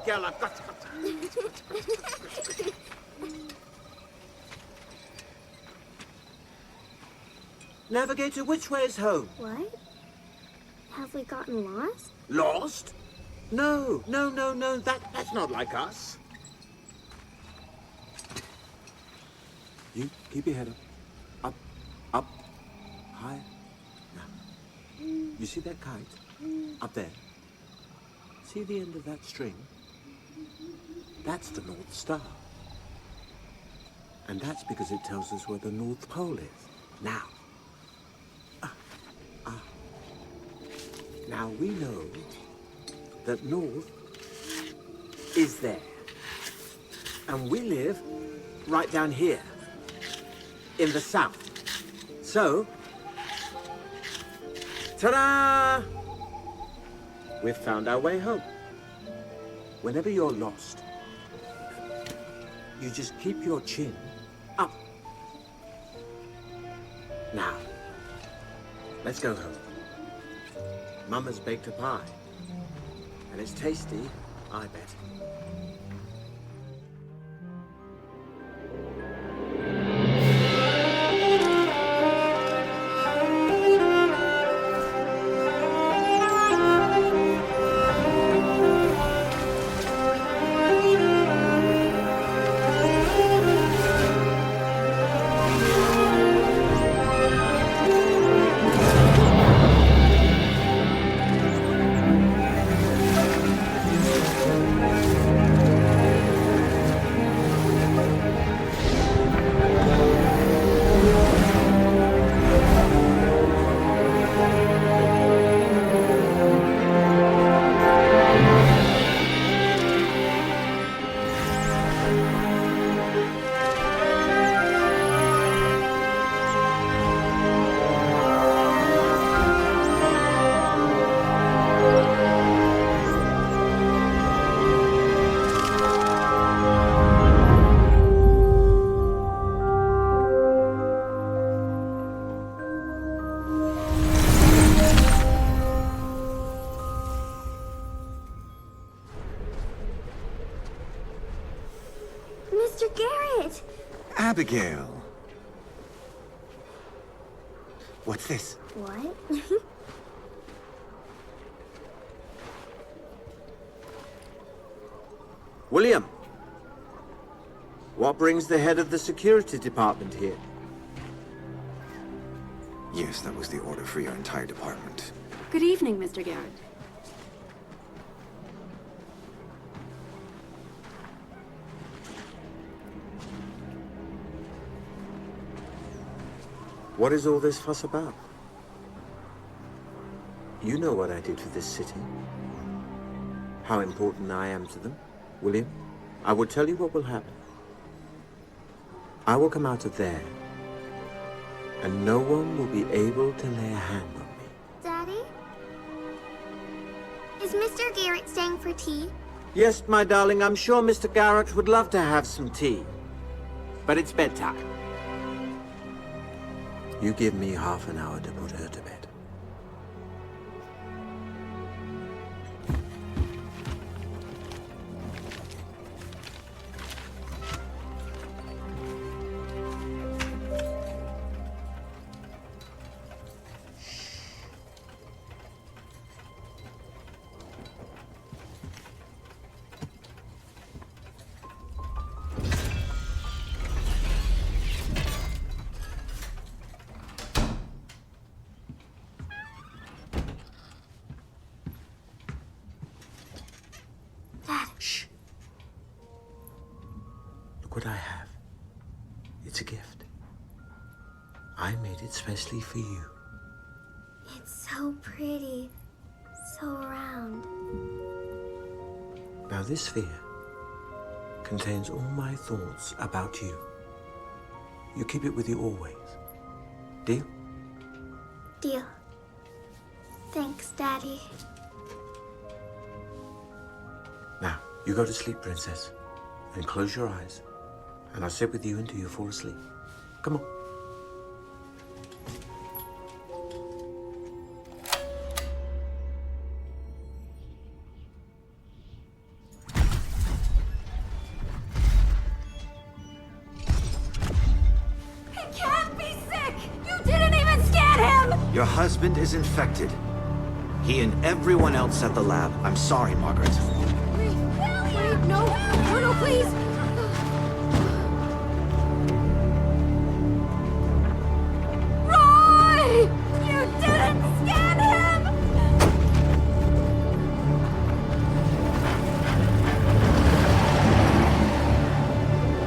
girl. I've got. Navigator, which way is home? What? Have we gotten lost? Lost? No. That's not like us. You keep your head up. Up. High. Now. You see that kite? Up there. See the end of that string? That's the North Star. And that's because it tells us where the North Pole is. Now. Now we know that North is there. And we live right down here in the south. So, ta-da! We've found our way home. Whenever you're lost, you just keep your chin up. Now, let's go home. Mama's baked a pie, and it's tasty, I bet. Mr. Garrett! Abigail! What's this? What? William, what brings the head of the security department here? Yes, that was the order for your entire department. Good evening, Mr. Garrett. What is all this fuss about? You know what I did for this city. How important I am to them. William, I will tell you what will happen. I will come out of there, and no one will be able to lay a hand on me. Daddy? Is Mr. Garrett staying for tea? Yes, my darling, I'm sure Mr. Garrett would love to have some tea. But it's bedtime. You give me half an hour to put her to bed. Shh. Look what I have. It's a gift. I made it specially for you. It's so pretty. So round. Now this sphere contains all my thoughts about you. You keep it with you always. Deal? Deal. Thanks, Daddy. Now, you go to sleep, Princess, and close your eyes, and I'll sit with you until you fall asleep. Come on. Your husband is infected. He and everyone else at the lab. I'm sorry, Margaret. Wait, no, please! Roy! You didn't scan him!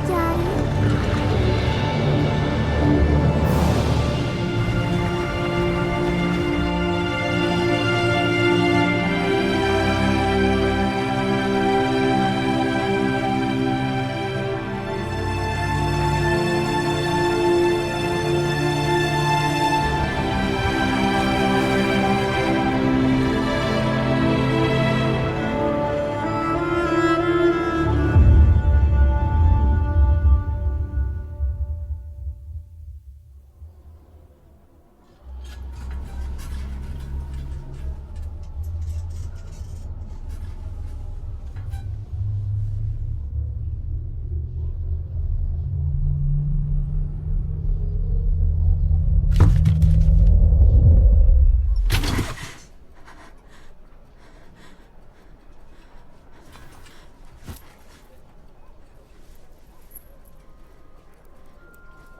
Daddy?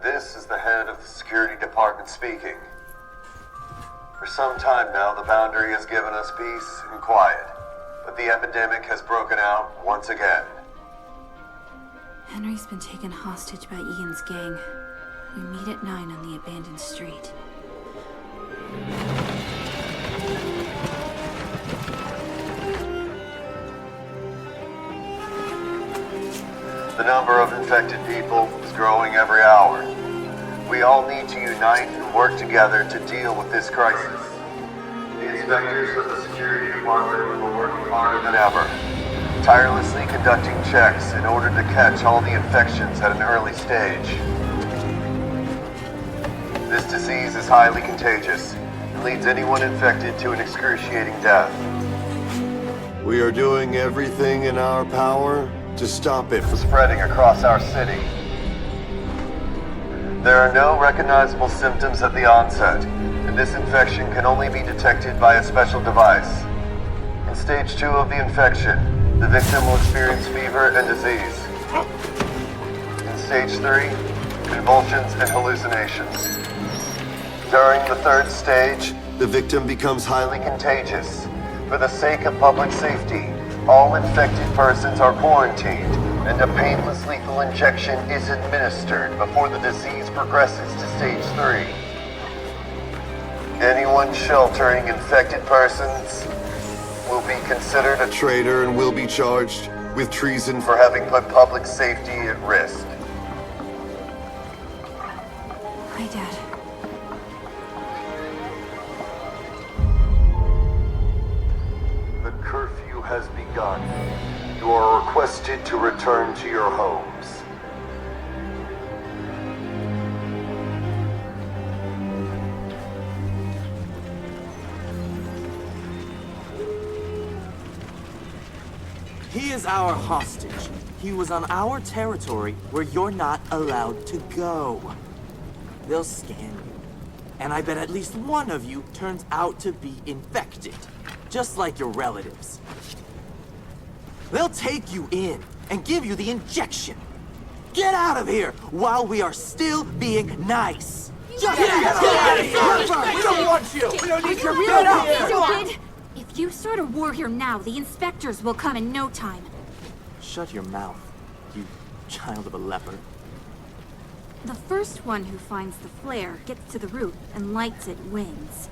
This is the head of the security department speaking. For some time now, the Boundary has given us peace and quiet, but the epidemic has broken out once again. Henry's been taken hostage by Ian's gang. We meet at 9 on the abandoned street. The number of infected people is growing every hour. We all need to unite and work together to deal with this crisis. The inspectors of the security department are working harder than ever, tirelessly conducting checks in order to catch all the infections at an early stage. This disease is highly contagious and leads anyone infected to an excruciating death. We are doing everything in our power to stop it from Spreading across our city. There are no recognizable symptoms at the onset, and this infection can only be detected by a special device. In stage 2 of the infection, the victim will experience fever and disease. In stage 3, convulsions and hallucinations. During the 3rd stage, the victim becomes highly contagious. For the sake of public safety, all infected persons are quarantined, and a painless lethal injection is administered before the disease progresses to stage 3. Anyone sheltering infected persons will be considered a traitor and will be charged with treason for having put public safety at risk. Hi, Dad. The curfew has begun. You are requested to return to your homes. He is our hostage. He was on our territory where you're not allowed to go. They'll scan you. And I bet at least one of you turns out to be infected. Just like your relatives. They'll take you in and give you the injection. Get out of here while we are still being nice. Just get out of here! We don't want you! We don't need your Stupid! If you start a war here now, the inspectors will come in no time. Shut your mouth, you child of a leper. The first one who finds the flare gets to the roof and lights it wins.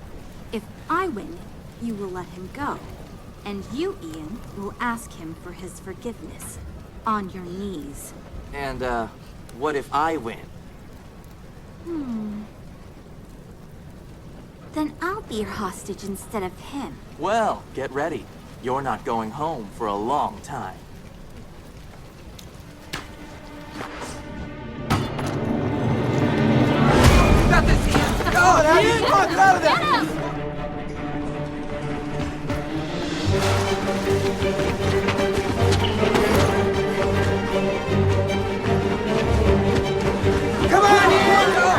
If I win, you will let him go. And you, Ian, will ask him for his forgiveness. On your knees. And, what if I win? Then I'll be your hostage instead of him. Well, get ready. You're not going home for a long time. You got this, Ian! Go, Ian! Come on, get out of there! Come on, Ian! Come on!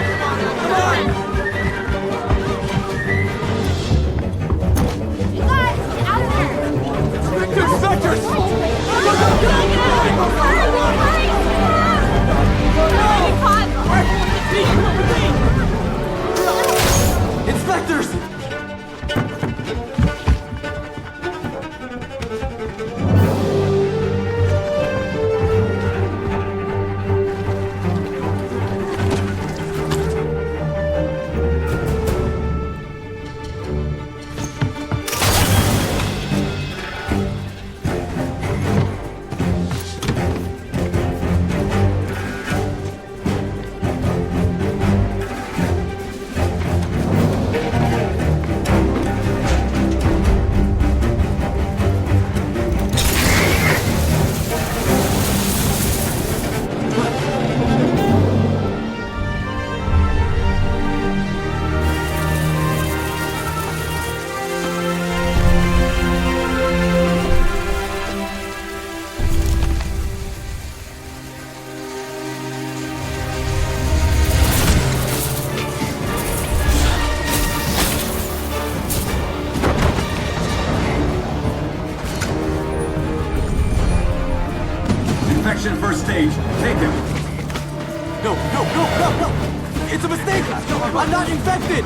It's a mistake! I'm not infected!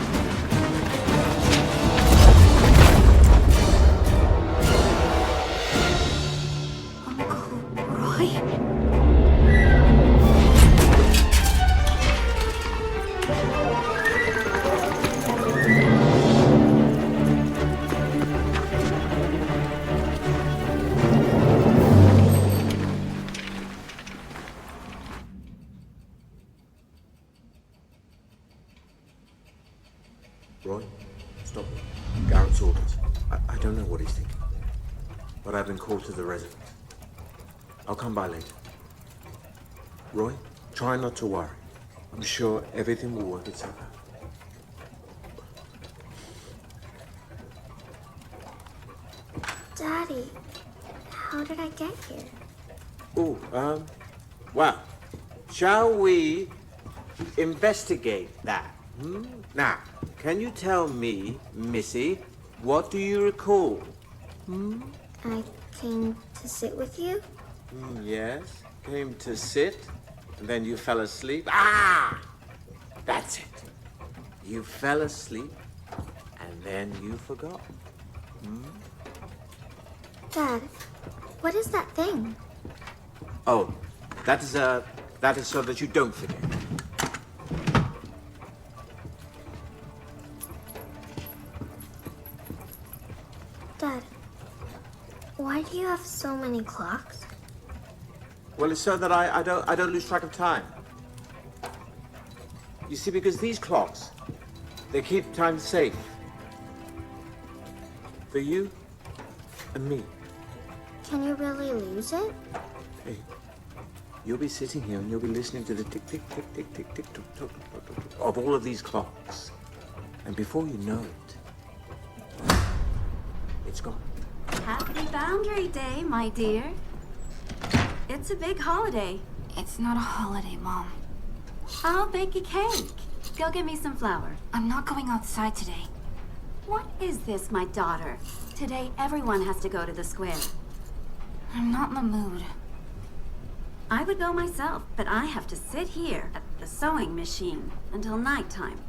Roy, stop. Garrett's orders. I don't know what he's thinking. But I've been called to the residence. I'll come by later. Roy, try not to worry. I'm sure everything will work itself out. Daddy, how did I get here? Oh, well, shall we investigate that? Now, can you tell me, Missy, what do you recall? I came to sit with you? Yes, came to sit, and then you fell asleep. Ah! That's it. You fell asleep, and then you forgot. Dad, what is that thing? Oh, that is so that you don't forget. Dad, why do you have so many clocks? Well, it's so that I don't lose track of time. You see, because these clocks, they keep time safe. For you and me. Can you really lose it? Hey, you'll be sitting here and you'll be listening to the tick, tick, tick, tick, tick, tick, tock, tock, tock, tock, tock, of all of these clocks. And before you know it, it's gone. Happy Boundary Day, my dear. It's a big holiday. It's not a holiday, Mom. I'll bake a cake. Go get me some flour. I'm not going outside today. What is this, my daughter? Today, everyone has to go to the square. I'm not in the mood. I would go myself, but I have to sit here at the sewing machine until nighttime.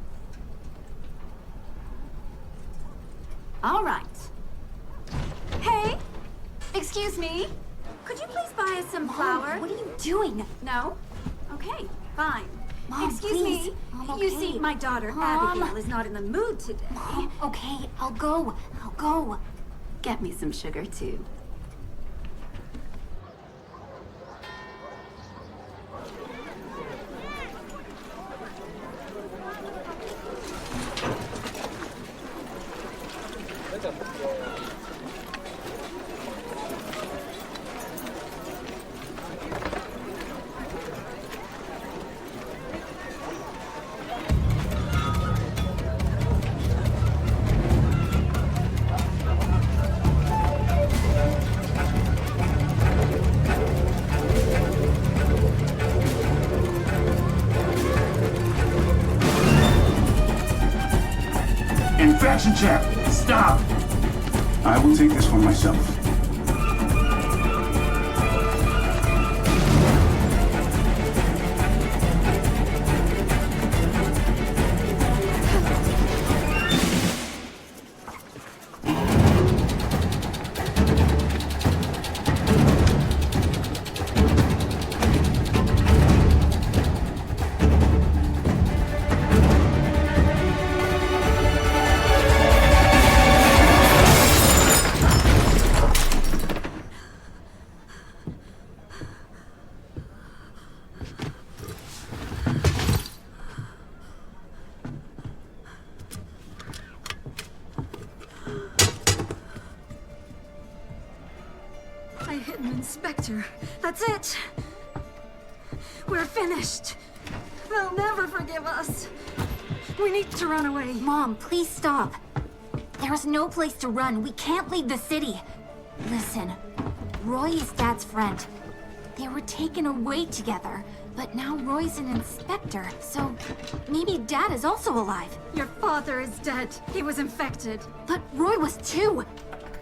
All right. Hey! Excuse me? Could you please buy us some flour? What are you doing? No? Okay, fine. Mom, Excuse please. me. Mom, You okay. see, my daughter Mom. Abigail is not in the mood today. Mom, okay, I'll go. I'll go. Get me some sugar, too. Infection check! Stop! I will take this one myself. I hit an inspector. That's it. We're finished. They'll never forgive us. We need to run away. Mom, please stop. There is no place to run. We can't leave the city. Listen, Roy is Dad's friend. They were taken away together, but now Roy's an inspector, so maybe Dad is also alive. Your father is dead. He was infected. But Roy was too.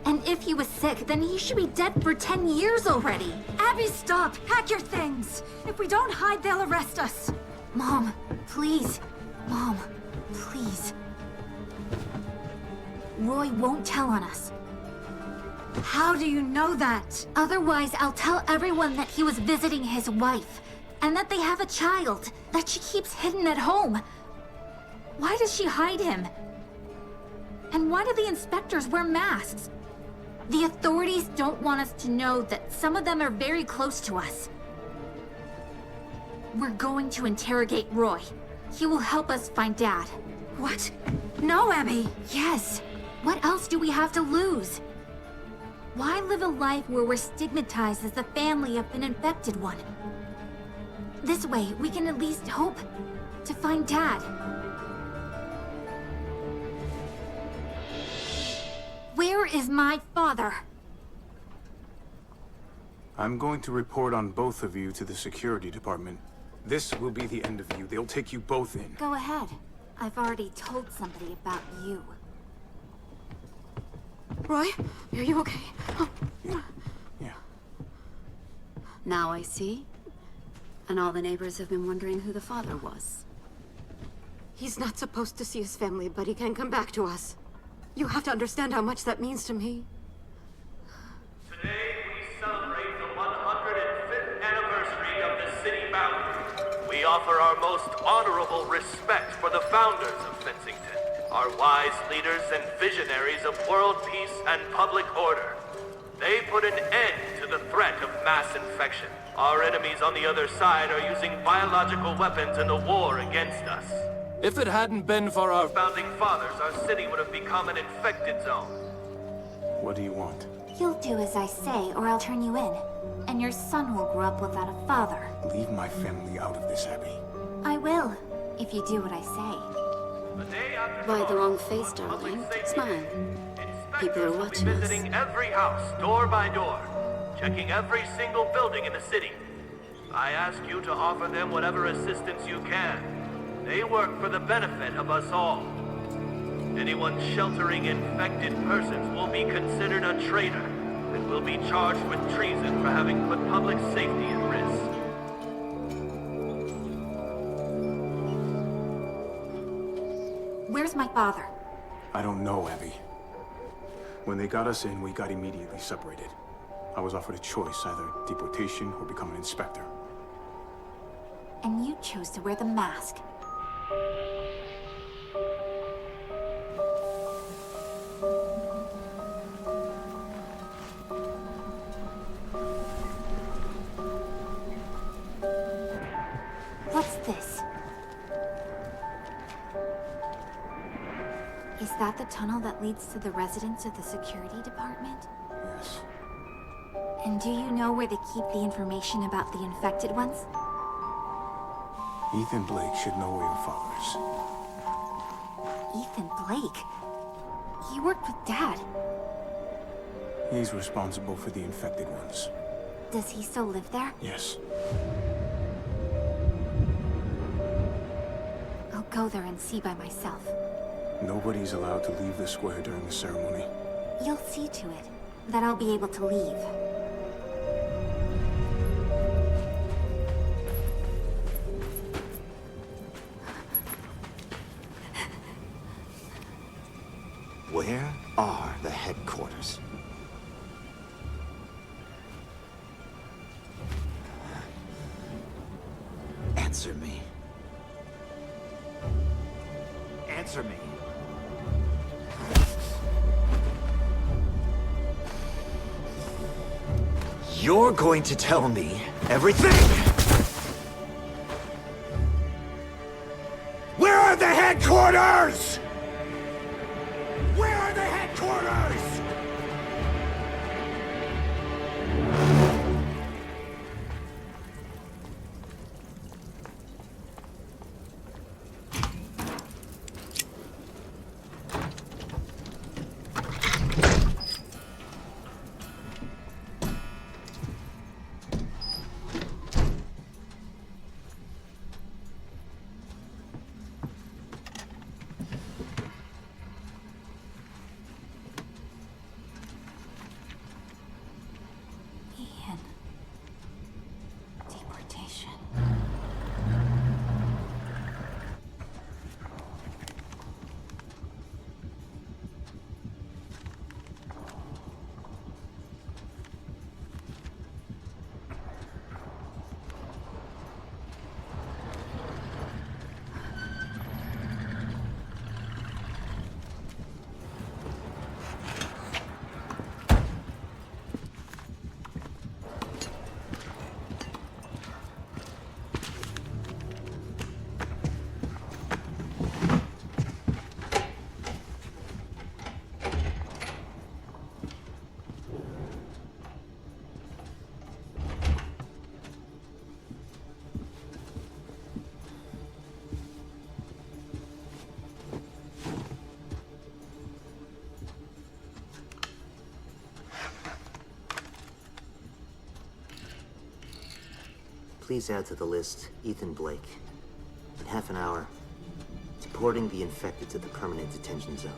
And if he was sick, then he should be dead for 10 years already. Abby, stop! Pack your things! If we don't hide, they'll arrest us. Mom, please. Mom, please. Roy won't tell on us. How do you know that? Otherwise, I'll tell everyone that he was visiting his wife, and that they have a child that she keeps hidden at home. Why does she hide him? And why do the inspectors wear masks? The authorities don't want us to know that some of them are very close to us. We're going to interrogate Roy. He will help us find Dad. What? No, Abby! Yes. What else do we have to lose? Why live a life where we're stigmatized as the family of an infected one? This way, we can at least hope to find Dad. Where is my father? I'm going to report on both of you to the security department. This will be the end of you. They'll take you both in. Go ahead. I've already told somebody about you. Roy, are you okay? Oh. Yeah. Now I see. And all the neighbors have been wondering who the father was. He's not supposed to see his family, but he can come back to us. You have to understand how much that means to me. Today we celebrate the 105th anniversary of the city boundary. We offer our most honorable respect for the founders of Fensington, our wise leaders and visionaries of world peace and public order. They put an end to the threat of mass infection. Our enemies on the other side are using biological weapons in the war against us. If it hadn't been for our founding fathers, our city would have become an infected zone. What do you want? You'll do as I say, or I'll turn you in. And your son will grow up without a father. Leave my family out of this, Abby. I will, if you do what I say. Why the wrong face, darling? Smile. People are watching us. Visiting every house, door by door, checking every single building in the city. I ask you to offer them whatever assistance you can. They work for the benefit of us all. Anyone sheltering infected persons will be considered a traitor and will be charged with treason for having put public safety at risk. Where's my father? I don't know, Abby. When they got us in, we got immediately separated. I was offered a choice, either deportation or become an inspector. And you chose to wear the mask. What's this? Is that the tunnel that leads to the residence of the security department? Yes. And do you know where they keep the information about the infected ones? Ethan Blake should know where your father is. Ethan Blake? He worked with Dad. He's responsible for the infected ones. Does he still live there? Yes. I'll go there and see by myself. Nobody's allowed to leave the square during the ceremony. You'll see to it that I'll be able to leave. Where are the headquarters? Answer me. Answer me. You're going to tell me everything! Where are the headquarters? Where are the headquarters? please add to the list Ethan Blake? In half an hour, deporting the infected to the permanent detention zone.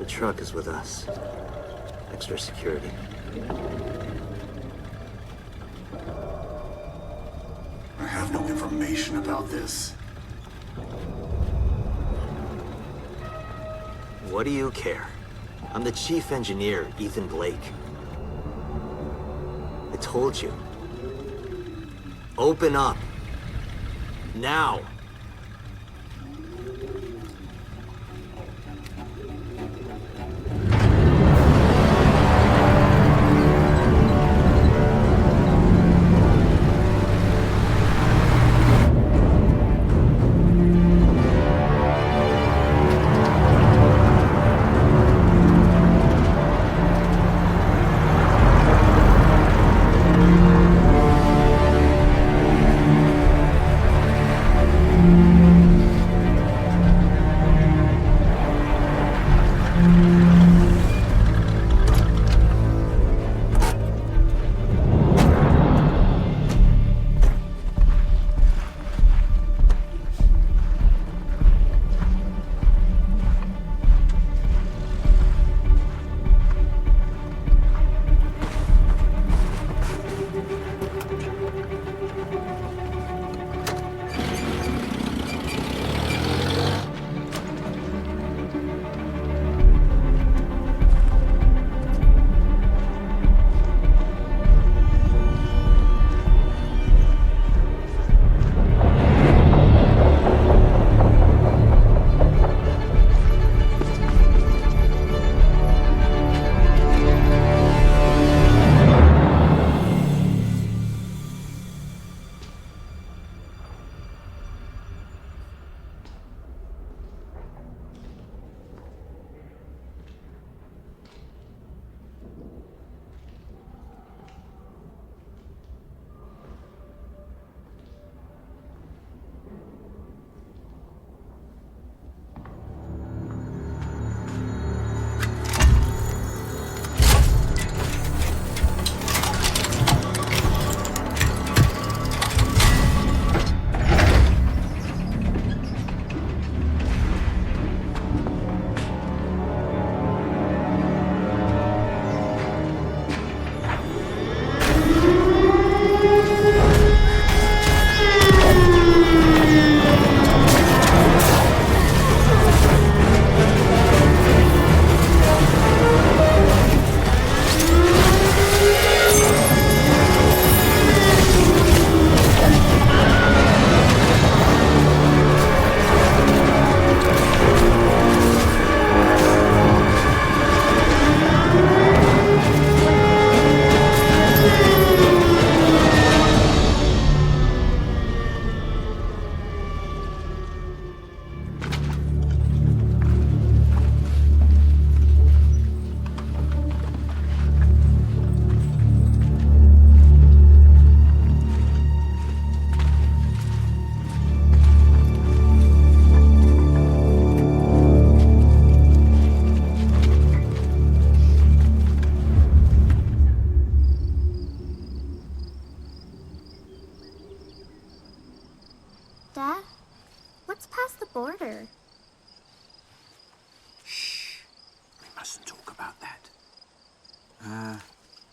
Truck is with us. Extra security. I have no information about this. What do you care? I'm the chief engineer, Ethan Blake. I told you. Open up. Now.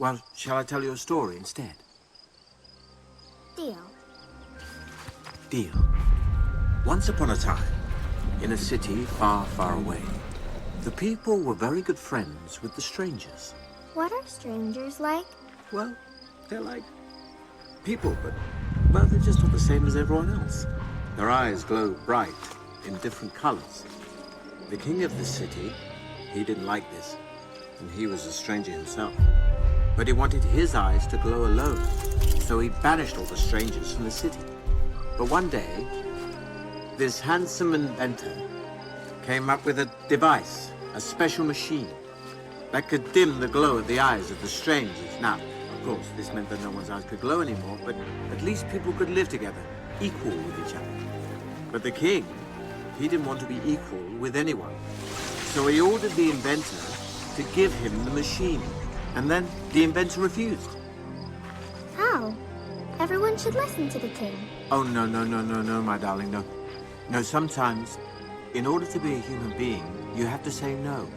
Well, shall I tell you a story instead? Deal. Deal. Once upon a time, in a city far, far away, the people were very good friends with the strangers. What are strangers like? Well, they're like people, but, well, they're just not the same as everyone else. Their eyes glow bright in different colors. The king of the city, he didn't like this, and he was a stranger himself. But he wanted his eyes to glow alone, so he banished all the strangers from the city. But one day, this handsome inventor came up with a device, a special machine, that could dim the glow of the eyes of the strangers. Now, of course, this meant that no one's eyes could glow anymore, but at least people could live together, equal with each other. But the king, he didn't want to be equal with anyone. So he ordered the inventor to give him the machine. And then the inventor refused. How? Everyone should listen to the king. Oh, no, my darling, no. No, sometimes, in order to be a human being, you have to say no.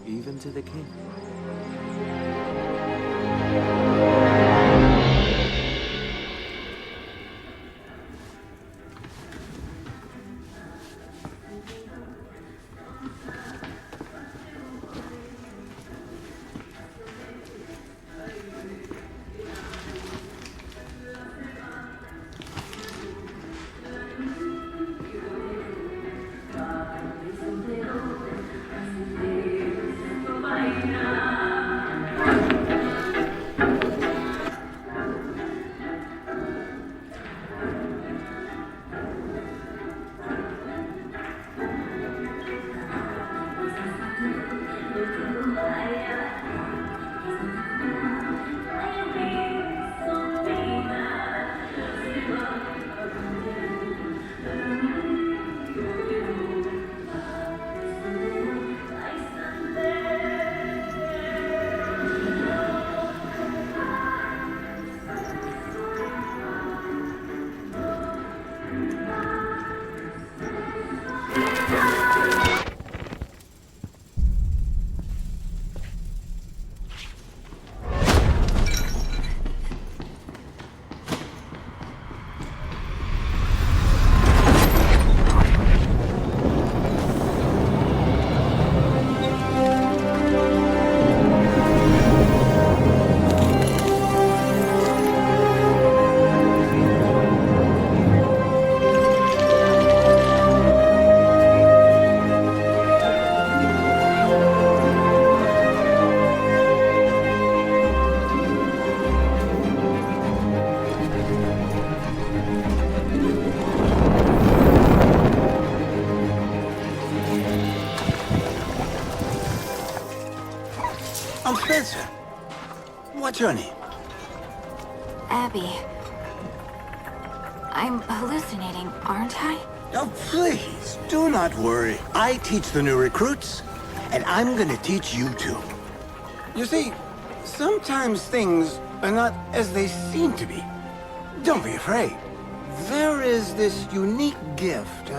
Even to the king. Spencer. What's your name? Abby. I'm hallucinating, aren't I? Oh, please, do not worry. I teach the new recruits, and I'm gonna teach you too. You see, sometimes things are not as they seem to be. Don't be afraid. There is this unique gift,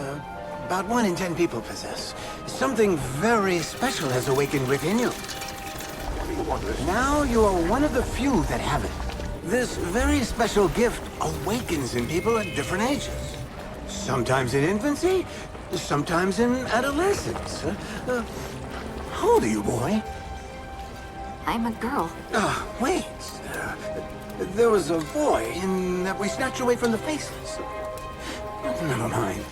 about 1 in 10 people possess. Something very special has awakened within you. Now you are one of the few that have it. This very special gift awakens in people at different ages. Sometimes in infancy, sometimes in adolescence. How old are you, boy? I'm a girl. Wait. There was a boy in that we snatched away from the faces. Never mind.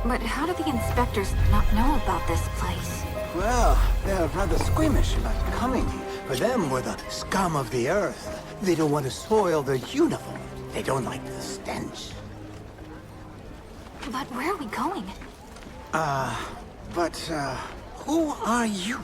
But how do the inspectors not know about this place? Well, they're rather squeamish about coming here. For them, we're the scum of the earth. They don't want to soil their uniform. They don't like the stench. But where are we going? Who are you?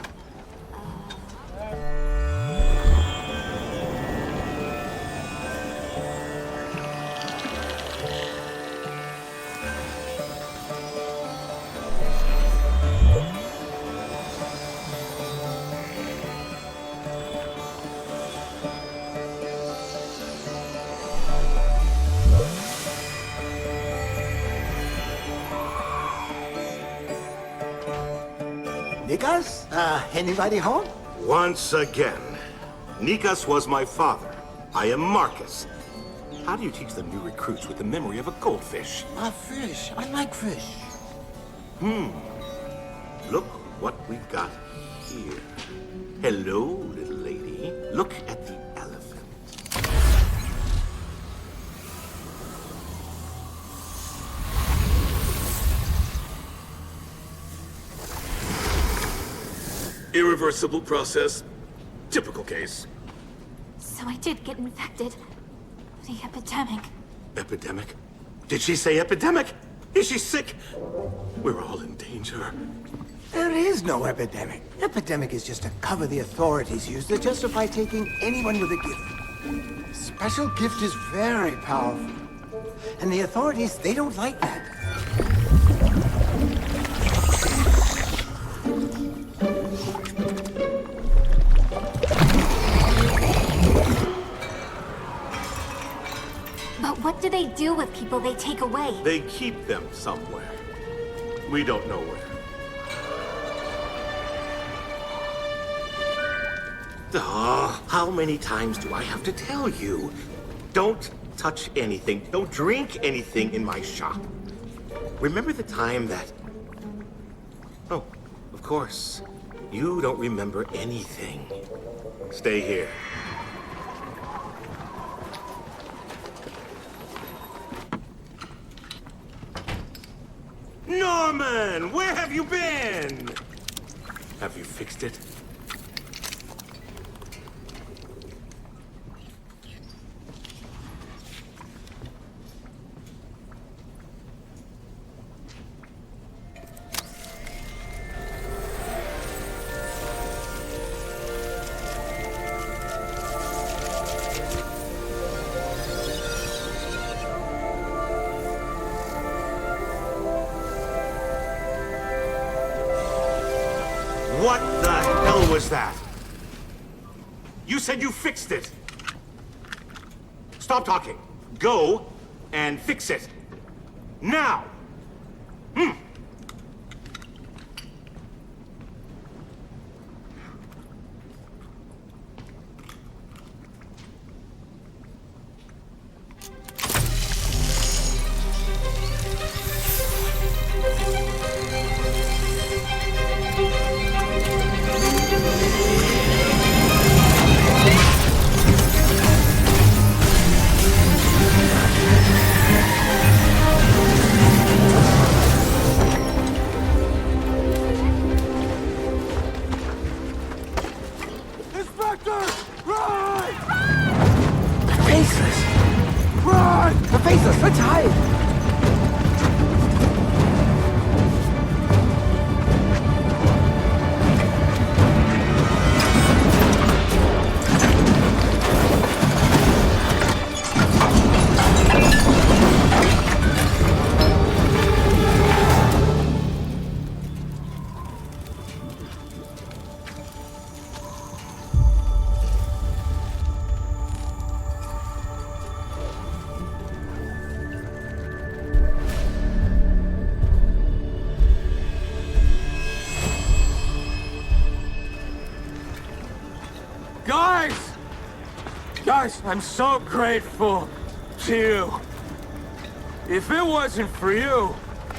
Nikas? Anybody home? Once again. Nikas was my father. I am Marcus. How do you teach the new recruits with the memory of a goldfish? A fish. I like fish. Look what we've got here. Hello, little lady. Look at the elephant. Irreversible process. Typical case. So I did get infected. The epidemic. Epidemic? Did she say epidemic? Is she sick? We're all in danger. There is no epidemic. Epidemic is just a cover the authorities use to justify taking anyone with a gift. Special gift is very powerful. And the authorities, they don't like that. But what do they do with people they take away? They keep them somewhere. We don't know where. How many times do I have to tell you? Don't touch anything. Don't drink anything in my shop. Remember the time that... Oh, of course. You don't remember anything. Stay here. Norman! Where have you been? Have you fixed it? What the hell was that? You said you fixed it. Stop talking. Go and fix it. Now! Let's hide! Guys, I'm so grateful to you. If it wasn't for you,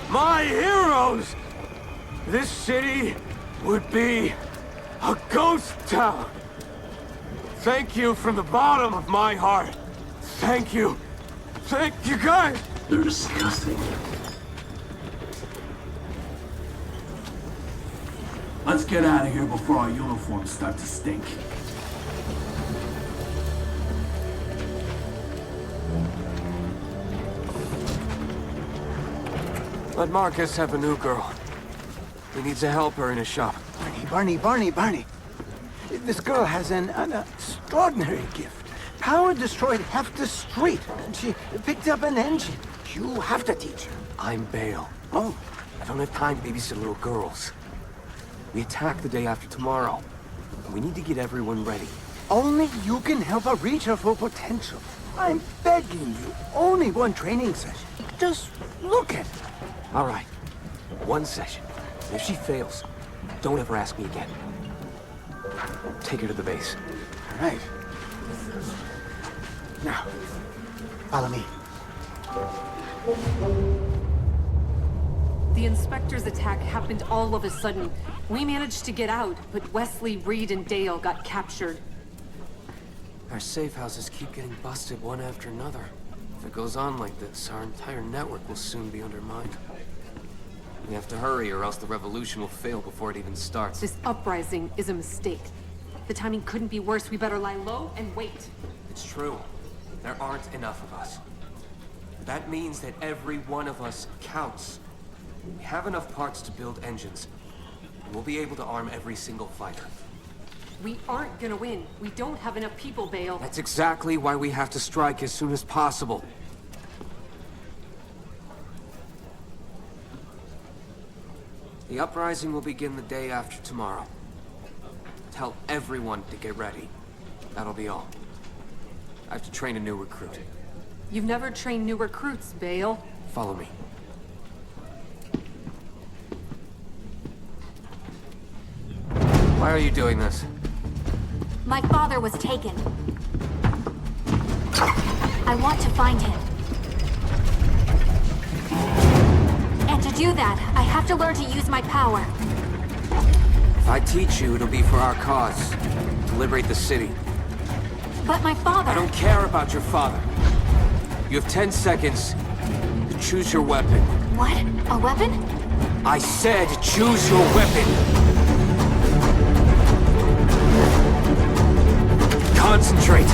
my heroes, this city would be a ghost town. Thank you from the bottom of my heart. Thank you. Thank you, guys. They're disgusting. Let's get out of here before our uniforms start to stink. Let Marcus have a new girl. He needs a helper in his shop. Barney. This girl has an extraordinary gift. Power destroyed half the street, and she picked up an engine. You have to teach her. I'm Bale. Oh. I don't have time to babysit little girls. We attack the day after tomorrow. We need to get everyone ready. Only you can help her reach her full potential. I'm begging you. Only one training session. Just look at her. All right. One session. If she fails, Don't ever ask me again. Take her to the base. All right. Now, follow me. The Inspector's attack happened all of a sudden. We managed to get out, but Wesley, Reed, and Dale got captured. Our safe houses keep getting busted one after another. If it goes on like this, our entire network will soon be undermined. We have to hurry or else the revolution will fail before it even starts. This uprising is a mistake. The timing couldn't be worse. We better lie low and wait. It's true. There aren't enough of us. That means that every one of us counts. We have enough parts to build engines, and we'll be able to arm every single fighter. We aren't gonna win. We don't have enough people, Bale. That's exactly why we have to strike as soon as possible. The uprising will begin the day after tomorrow. Tell everyone to get ready. That'll be all. I have to train a new recruit. You've never trained new recruits, Bale. Follow me. Why are you doing this? My father was taken. I want to find him. And to do that, I have to learn to use my power. If I teach you, it'll be for our cause. To liberate the city. But my father... I don't care about your father. You have 10 seconds to choose your weapon. What? A weapon? I said choose your weapon! Concentrate!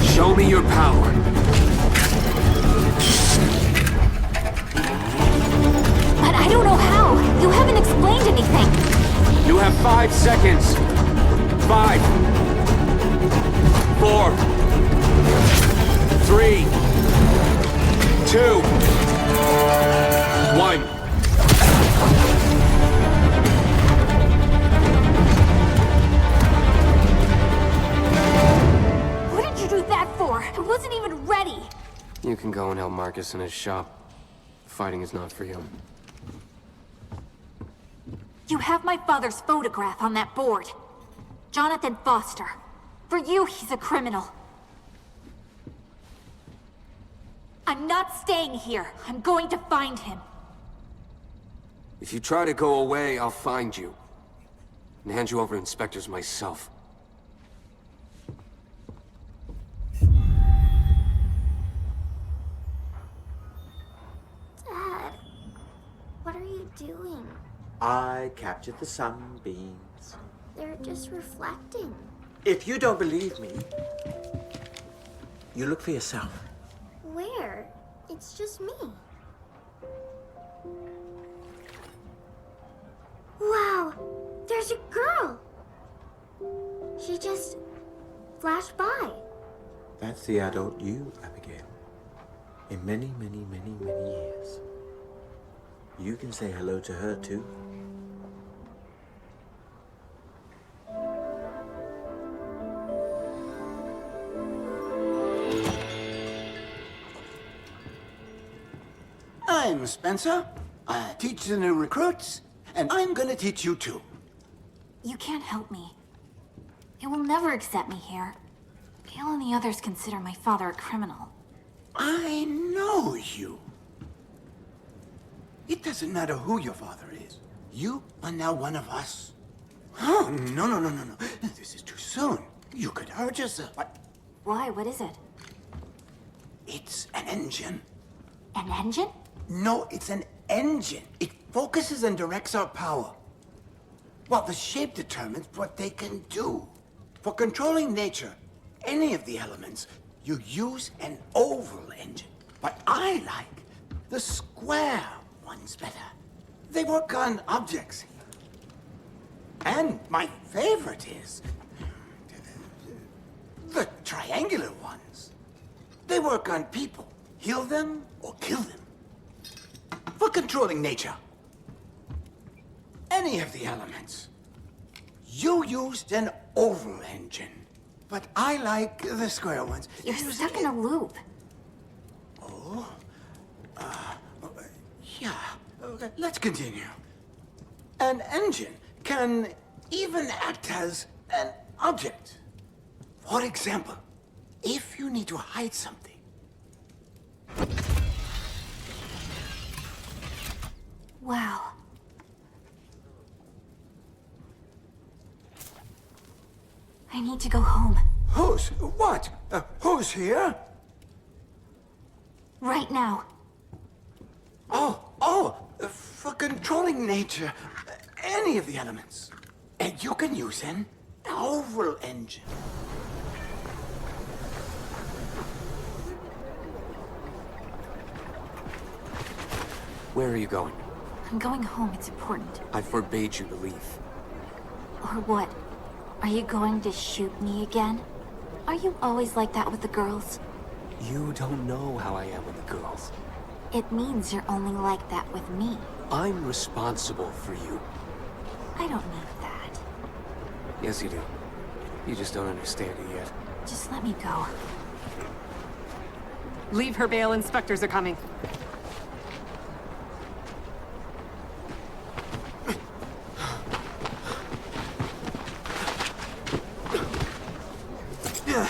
Show me your power. But I don't know how. You haven't explained anything. You have 5 seconds. 5, 4, 3, 2, 1. What did you do that for? I wasn't even ready. You can go and help Marcus in his shop. Fighting is not for you. You have my father's photograph on that board. Jonathan Foster. For you, he's a criminal. I'm not staying here. I'm going to find him. If you try to go away, I'll find you. And hand you over to inspectors myself. Dad, what are you doing? I captured the sunbeams. They're just reflecting. If you don't believe me, you look for yourself. Where? It's just me. Wow, there's a girl. She just flashed by. That's the adult you, Abigail. In many, many, many, many years. You can say hello to her, too. I'm Spencer. I teach the new recruits, and I'm gonna teach you too. You can't help me. They will never accept me here. Gale and the others consider my father a criminal. I know you. It doesn't matter who your father is. You are now one of us. Oh, no. This is too soon. You could hurt yourself. Why? What is it? It's an engine. An engine? No, it's an engine. It focuses and directs our power. Well, the shape determines what they can do. For controlling nature, any of the elements, you use an oval engine. But I like the square ones better. They work on objects. And my favorite is the triangular ones. They work on people. Heal them or kill them. For controlling nature. Any of the elements. You used an oval engine. But I like the square ones. You're stuck in a loop. Oh? Yeah, okay, let's continue. An engine can even act as an object. For example, if you need to hide something. Wow. I need to go home. Who's here? Right now. For controlling nature, any of the elements. And you can use an oval engine. Where are you going? I'm going home. It's important. I forbade you to leave. Or what? Are you going to shoot me again? Are you always like that with the girls? You don't know how I am with the girls. It means you're only like that with me. I'm responsible for you. I don't need that. Yes, you do. You just don't understand it yet. Just let me go. Leave her, Bale. Inspectors are coming.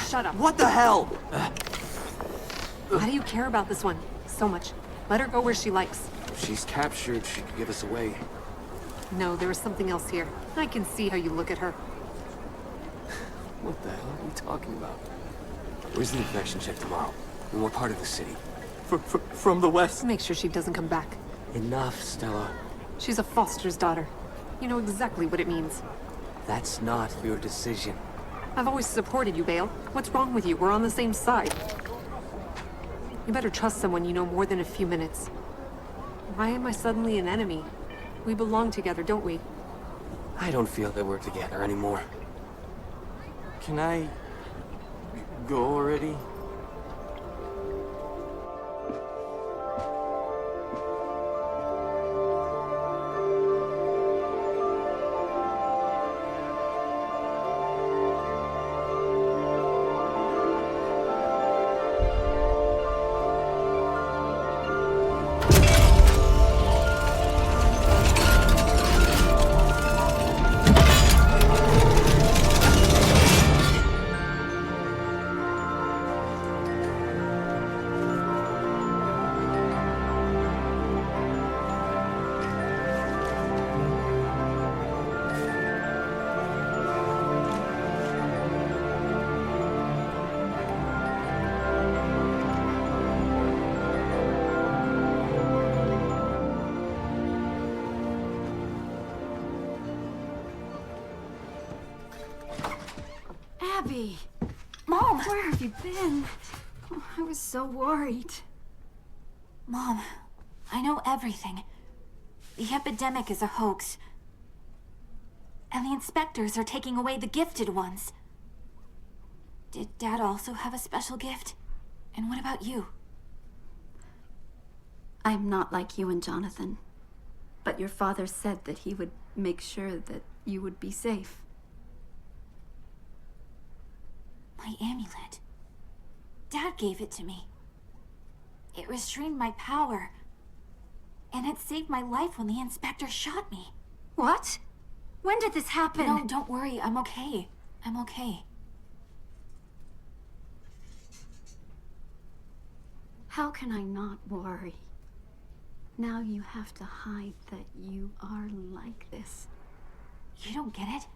Shut up. What the hell? Why do you care about this one so much? Let her go where she likes. If she's captured, she could give us away. No, there is something else here. I can see how you look at her. What the hell are you talking about? Where's the infection check tomorrow? In what part of the city? From the west. Make sure she doesn't come back. Enough, Stella. She's a Foster's daughter. You know exactly what it means. That's not your decision. I've always supported you, Bale. What's wrong with you? We're on the same side. You better trust someone you know more than a few minutes. Why am I suddenly an enemy? We belong together, don't we? I don't feel that we're together anymore. Can I go already? Abby! Mom! Where have you been? Oh, I was so worried. Mom, I know everything. The epidemic is a hoax. And the inspectors are taking away the gifted ones. Did Dad also have a special gift? And what about you? I'm not like you and Jonathan. But your father said that he would make sure that you would be safe. My amulet. Dad gave it to me. It restrained my power. And it saved my life when the inspector shot me. What? When did this happen? No, don't worry. I'm okay. I'm okay. How can I not worry? Now you have to hide that you are like this. You don't get it?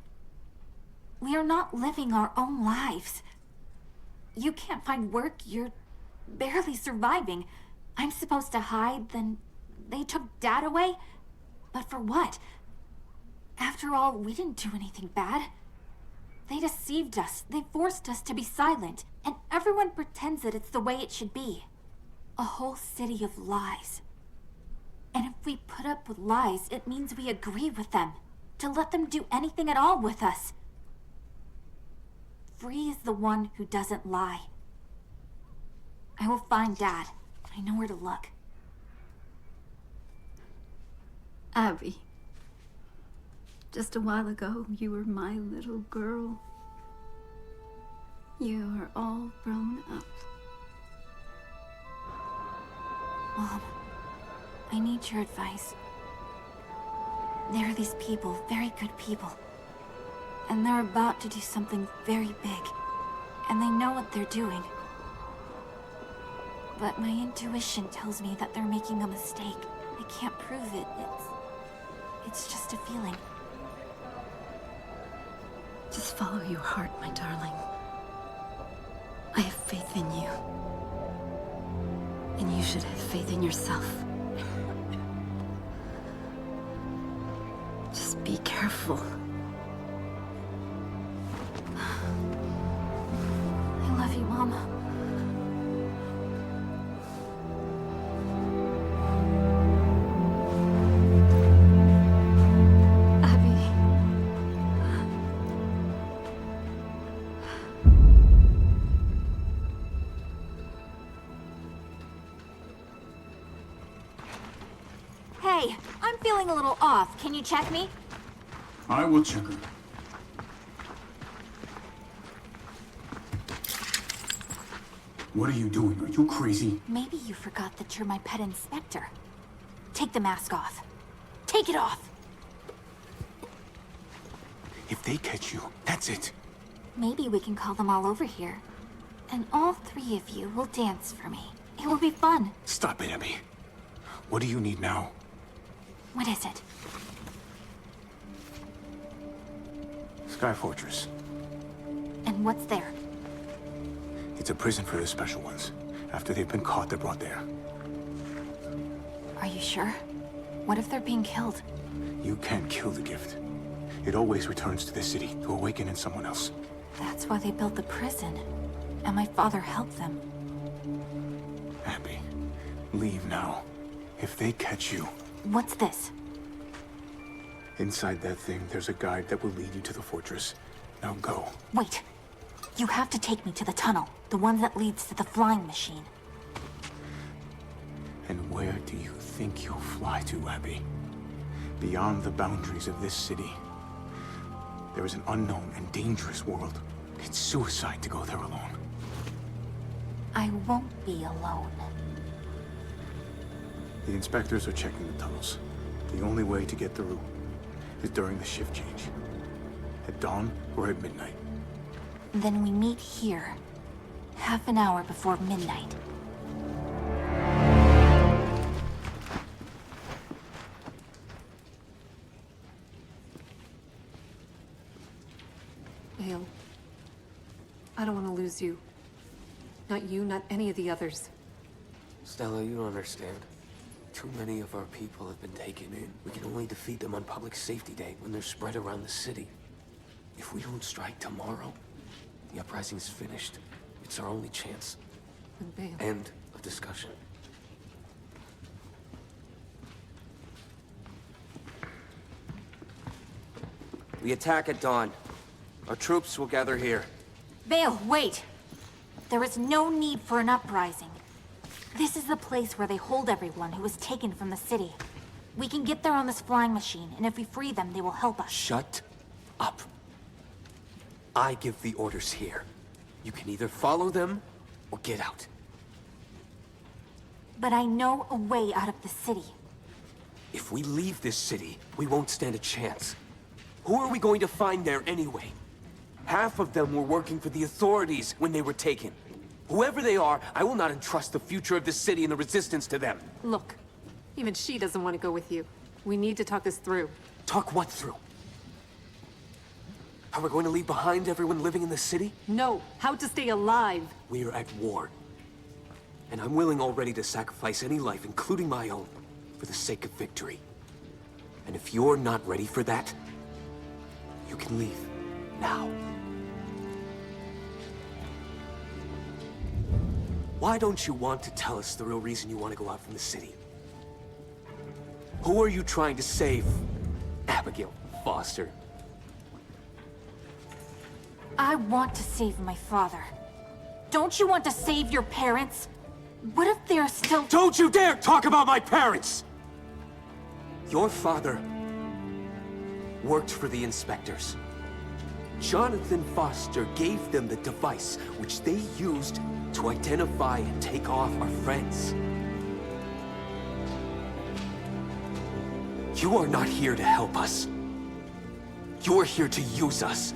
We are not living our own lives. You can't find work, you're barely surviving. I'm supposed to hide, then they took Dad away? But for what? After all, we didn't do anything bad. They deceived us, they forced us to be silent, and everyone pretends that it's the way it should be. A whole city of lies. And if we put up with lies, it means we agree with them. To let them do anything at all with us. Free is the one who doesn't lie. I will find Dad. I know where to look. Abby. Just a while ago, you were my little girl. You are all grown up. Mom, I I need your advice. There are these people, very good people. And they're about to do something very big. And they know what they're doing. But my intuition tells me that they're making a mistake. I can't prove it. It's just a feeling. Just follow your heart, my darling. I have faith in you. And you should have faith in yourself. Just be careful. I love you, Mom. Hey, I'm feeling a little off. Can you check me? I will check her. What are you doing? Are you crazy? Maybe you forgot that you're my pet inspector. Take the mask off. Take it off! If they catch you, that's it. Maybe we can call them all over here. And all three of you will dance for me. It will be fun. Stop it, Abby. What do you need now? What is it? Sky Fortress. And what's there? It's a prison for the special ones. After they've been caught, they're brought there. Are you sure? What if they're being killed? You can't kill the gift. It always returns to the city to awaken in someone else. That's why they built the prison. And my father helped them. Abby, leave now. If they catch you... What's this? Inside that thing, there's a guide that will lead you to the fortress. Now go. Wait. You have to take me to the tunnel. The one that leads to the flying machine. And where do you think you'll fly to, Abby? Beyond the boundaries of this city. There is an unknown and dangerous world. It's suicide to go there alone. I won't be alone. The inspectors are checking the tunnels. The only way to get through is during the shift change. At dawn or at midnight. Then we meet here. Half an hour before midnight. Vale. I don't want to lose you. Not you, not any of the others. Stella, you don't understand. Too many of our people have been taken in. We can only defeat them on Public Safety Day when they're spread around the city. If we don't strike tomorrow, the uprising's finished. It's our only chance. Vale. End of discussion. We attack at dawn. Our troops will gather here. Vale, wait! There is no need for an uprising. This is the place where they hold everyone who was taken from the city. We can get there on this flying machine, and if we free them, they will help us. Shut up. I give the orders here. You can either follow them or get out. But I know a way out of the city. If we leave this city, we won't stand a chance. Who are we going to find there anyway? Half of them were working for the authorities when they were taken. Whoever they are, I will not entrust the future of this city and the resistance to them. Look, even she doesn't want to go with you. We need to talk this through. Talk what through? How we're going to leave behind everyone living in the city? No, how to stay alive. We are at war. And I'm willing already to sacrifice any life, including my own, for the sake of victory. And if you're not ready for that, you can leave now. Why don't you want to tell us the real reason you want to go out from the city? Who are you trying to save, Abigail Foster? I want to save my father. Don't you want to save your parents? What if they're still— Don't you dare talk about my parents! Your father worked for the inspectors. Jonathan Foster gave them the device which they used to identify and take off our friends. You are not here to help us. You are here to use us.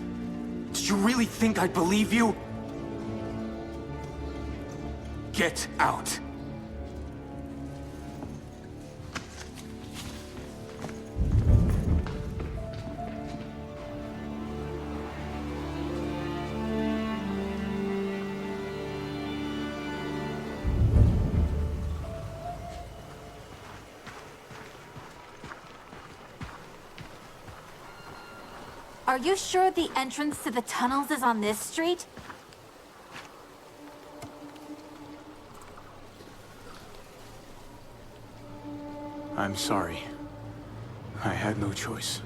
Did you really think I'd believe you? Get out. Are you sure the entrance to the tunnels is on this street? I'm sorry. I had no choice.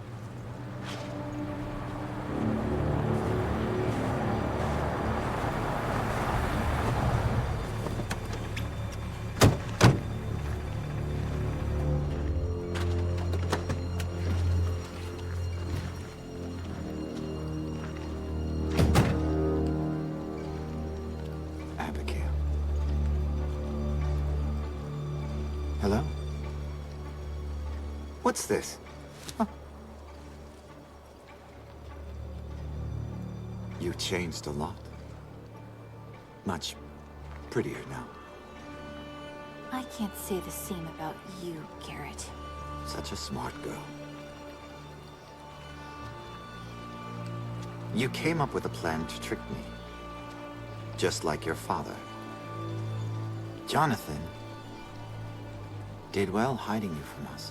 Hello? What's this? Huh. You changed a lot. Much prettier now. I can't say the same about you, Garrett. Such a smart girl. You came up with a plan to trick me. Just like your father. Jonathan did well hiding you from us.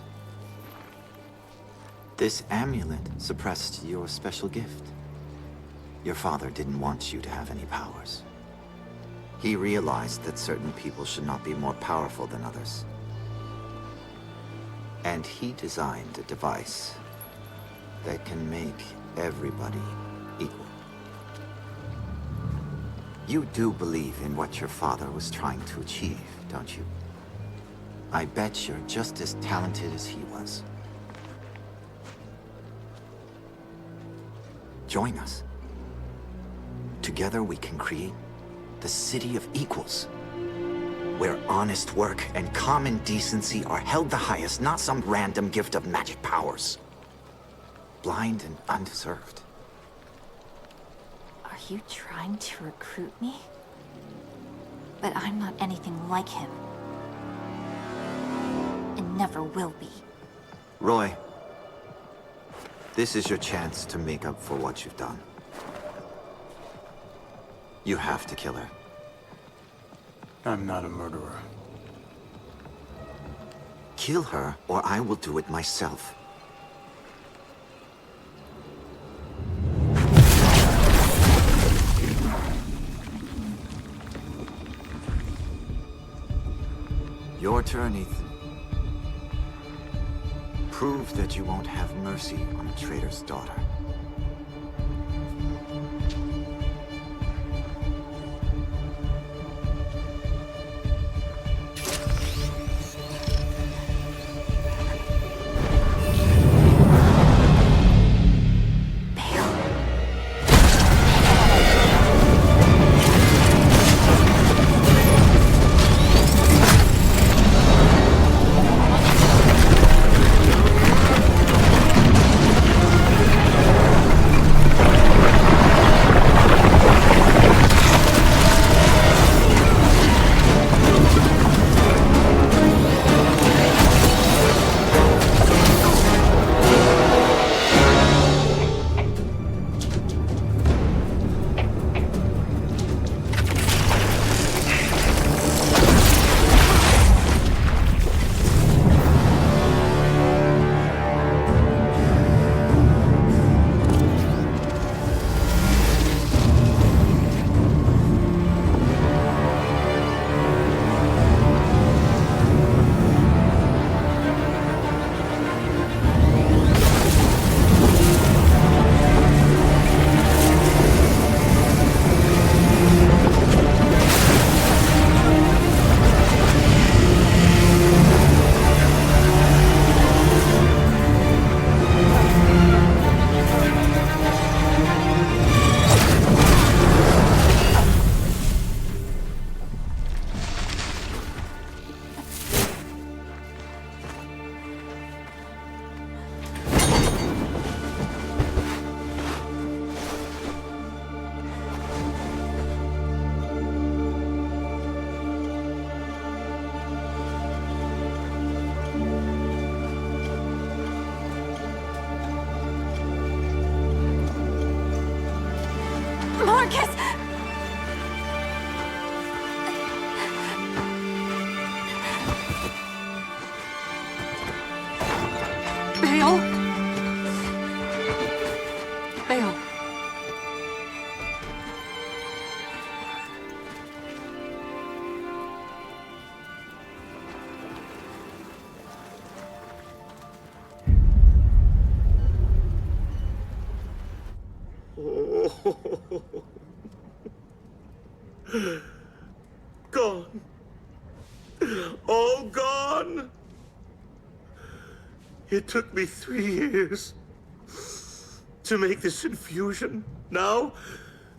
This amulet suppressed your special gift. Your father didn't want you to have any powers. He realized that certain people should not be more powerful than others. And he designed a device that can make everybody equal. You do believe in what your father was trying to achieve, don't you? I bet you're just as talented as he was. Join us. Together we can create the City of Equals, where honest work and common decency are held the highest, not some random gift of magic powers. Blind and undeserved. Are you trying to recruit me? But I'm not anything like him. And never will be. Roy, this is your chance to make up for what you've done. You have to kill her. I'm not a murderer. Kill her, or I will do it myself. Your turn, Ethan. Prove that you won't have mercy on a traitor's daughter. Bale! Bale. Gone. All gone. It took me 3 years to make this infusion. Now,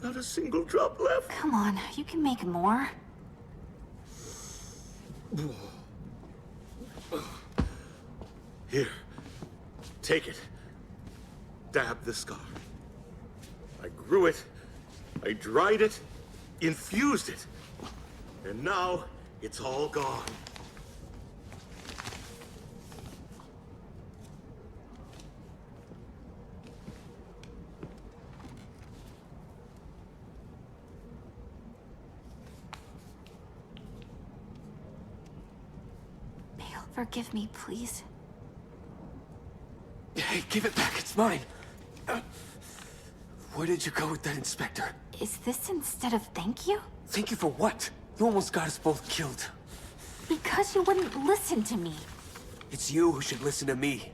not a single drop left. Come on, you can make more. Here, take it. Dab the scar. I grew it, I dried it, infused it, and now it's all gone. Bale, forgive me, please. Hey, give it back, it's mine. Where did you go with that inspector? Is this instead of thank you? Thank you for what? You almost got us both killed. Because you wouldn't listen to me. It's you who should listen to me.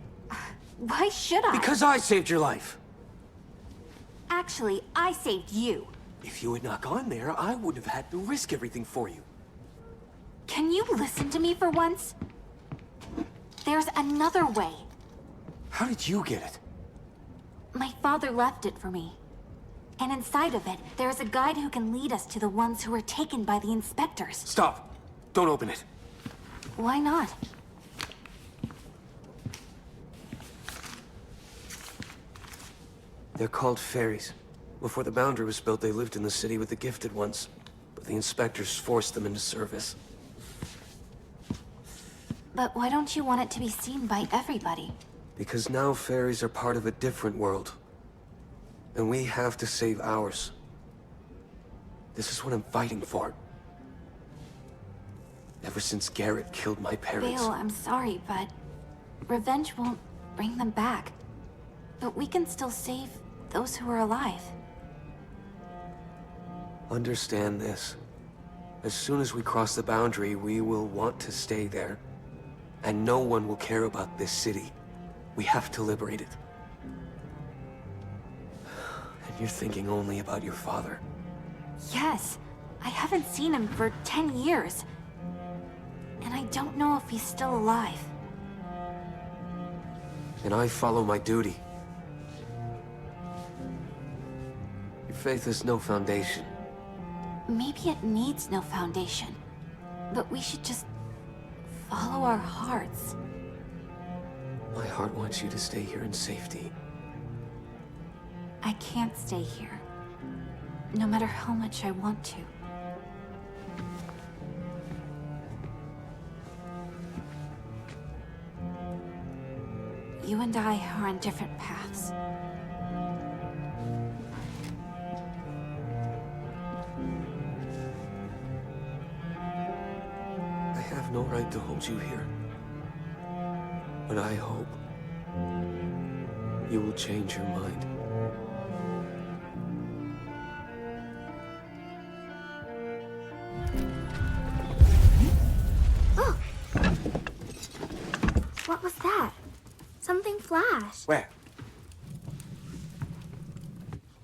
Why should I? Because I saved your life. Actually, I saved you. If you had not gone there, I wouldn't have had to risk everything for you. Can you listen to me for once? There's another way. How did you get it? My father left it for me. And inside of it, there's a guide who can lead us to the ones who were taken by the inspectors. Stop! Don't open it. Why not? They're called fairies. Before the boundary was built, they lived in the city with the gifted ones. But the inspectors forced them into service. But why don't you want it to be seen by everybody? Because now fairies are part of a different world. And we have to save ours. This is what I'm fighting for. Ever since Garrett killed my parents. Bale, I'm sorry, but revenge won't bring them back. But we can still save those who are alive. Understand this. As soon as we cross the boundary, we will want to stay there. And no one will care about this city. We have to liberate it. And you're thinking only about your father. Yes. I haven't seen him for 10 years. And I don't know if he's still alive. And I follow my duty. Your faith has no foundation. Maybe it needs no foundation. But we should just follow our hearts. My heart wants you to stay here in safety. I can't stay here. No matter how much I want to. You and I are on different paths. I have no right to hold you here. But I hope you will change your mind. Oh! What was that? Something flashed. Where?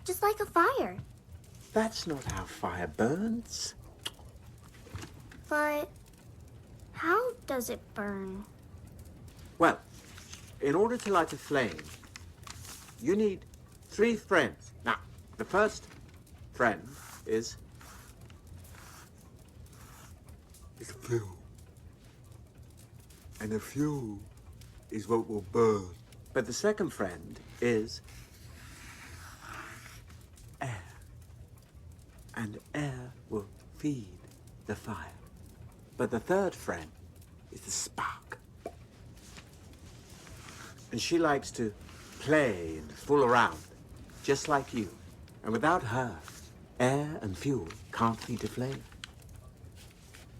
Just like a fire. That's not how fire burns. But how does it burn? Well, in order to light a flame, you need 3 friends. Now, the first friend is fuel. And the fuel is what will burn. But the second friend is air. And air will feed the fire. But the third friend is the spark. And she likes to play and fool around, just like you. And without her, air and fuel can't feed the flame.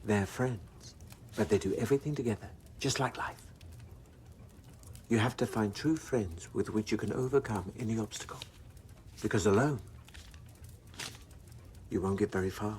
They're friends, but they do everything together, just like life. You have to find true friends with which you can overcome any obstacle. Because alone, you won't get very far.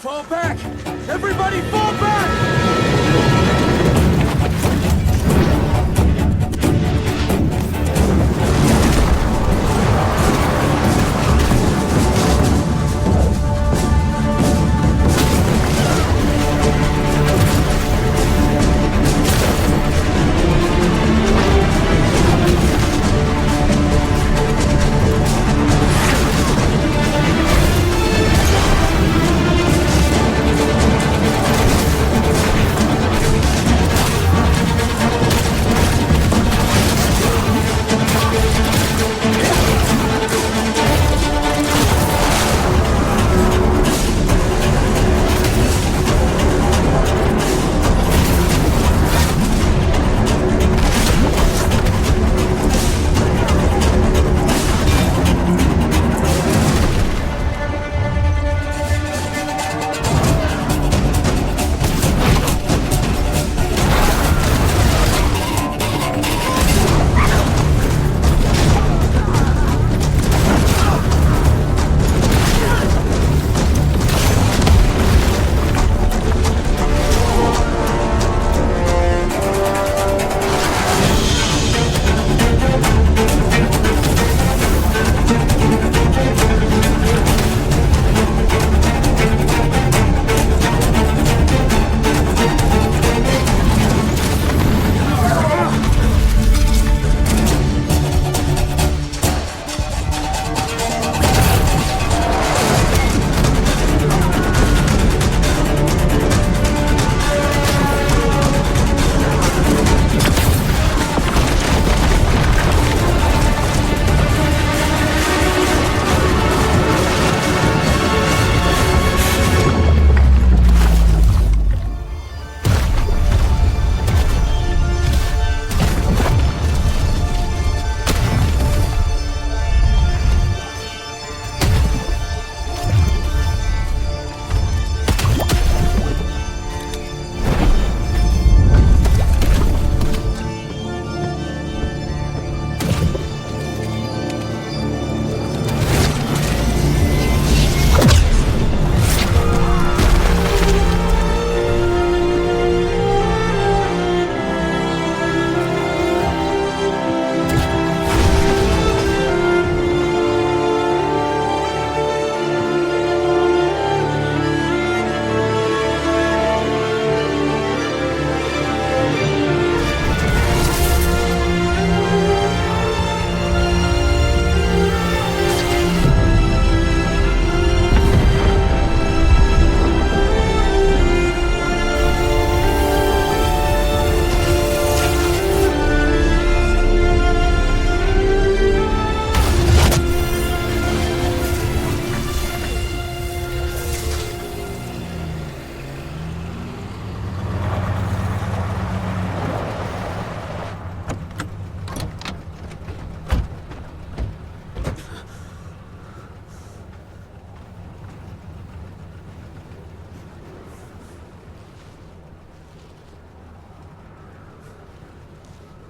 Fall back! Everybody fall back!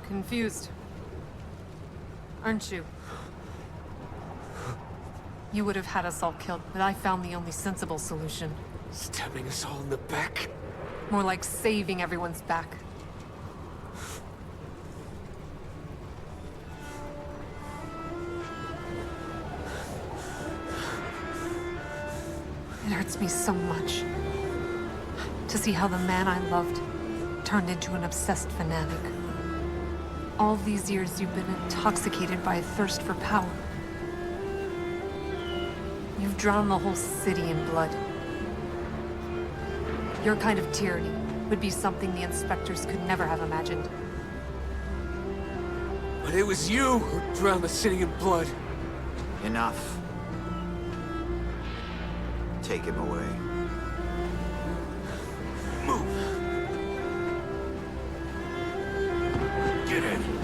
Confused. Aren't you? You would have had us all killed, but I found the only sensible solution. Stabbing us all in the back? More like saving everyone's back. It hurts me so much to see how the man I loved turned into an obsessed fanatic. All these years you've been intoxicated by a thirst for power. You've drowned the whole city in blood. Your kind of tyranny would be something the inspectors could never have imagined. But it was you who drowned the city in blood. Enough. Take him away. Move. Get in.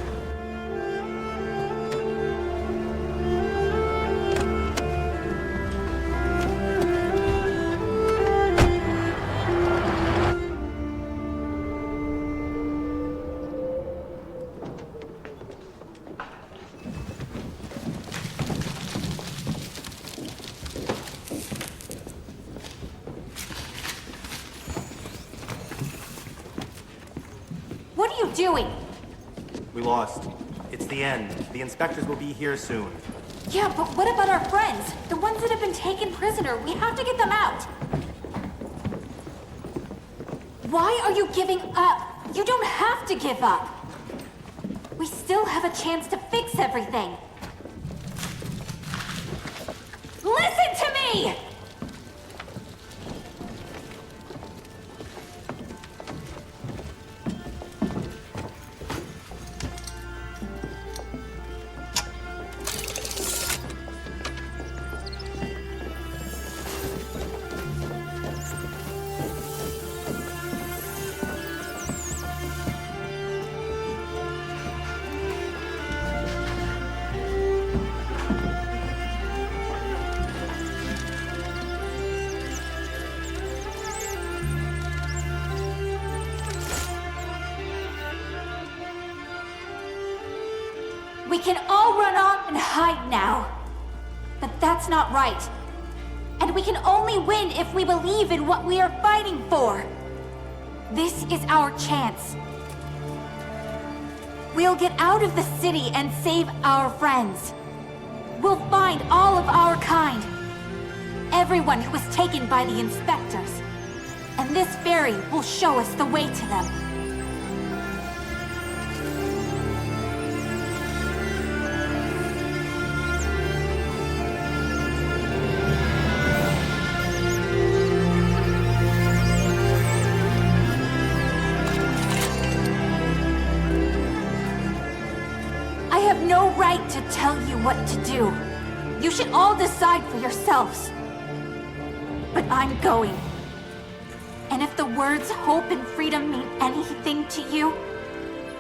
What are you doing? We lost. It's the end. The inspectors will be here soon. Yeah, but what about our friends? The ones that have been taken prisoner. We have to get them out. Why are you giving up? You don't have to give up. We still have a chance to fix everything. Listen to me! We can all run off and hide now. But that's not right. And we can only win if we believe in what we are fighting for. This is our chance. We'll get out of the city and save our friends. We'll find all of our kind. Everyone who was taken by the inspectors. And this ferry will show us the way to them. I have no right to tell you what to do. You should all decide for yourselves. But I'm going. And if the words hope and freedom mean anything to you,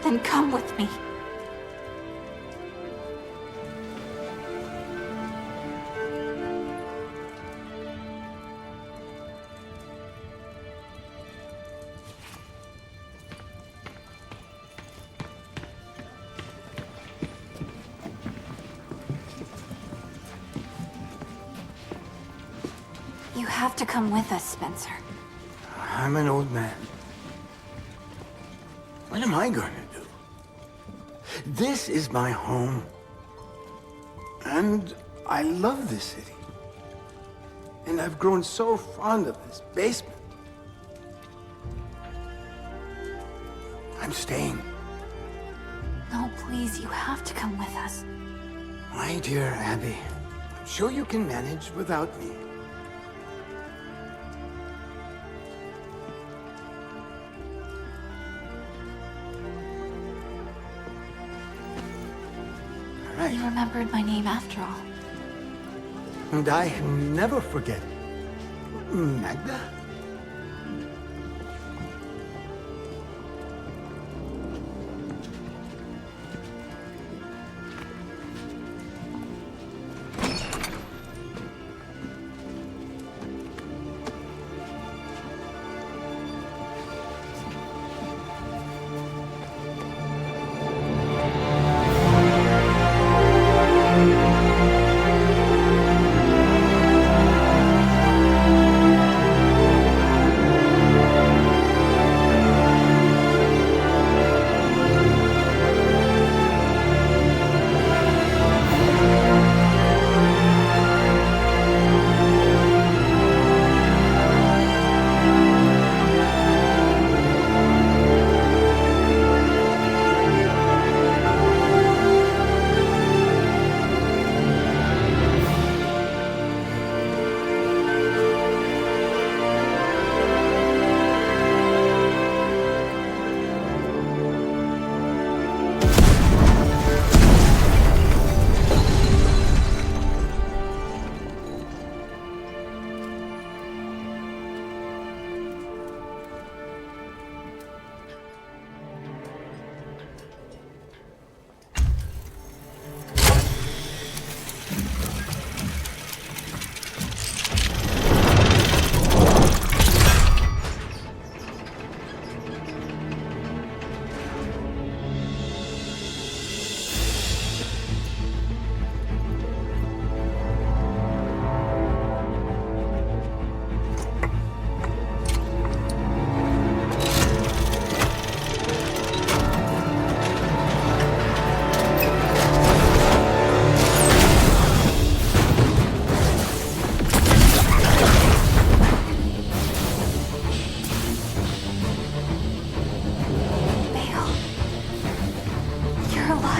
then come with me. You have to come with us, Spencer. I'm an old man. What am I going to do? This is my home. And I love this city. And I've grown so fond of this basement. I'm staying. No, please, you have to come with us. My dear Abby, I'm sure you can manage without me. You remembered my name after all. And I never forget. Magda?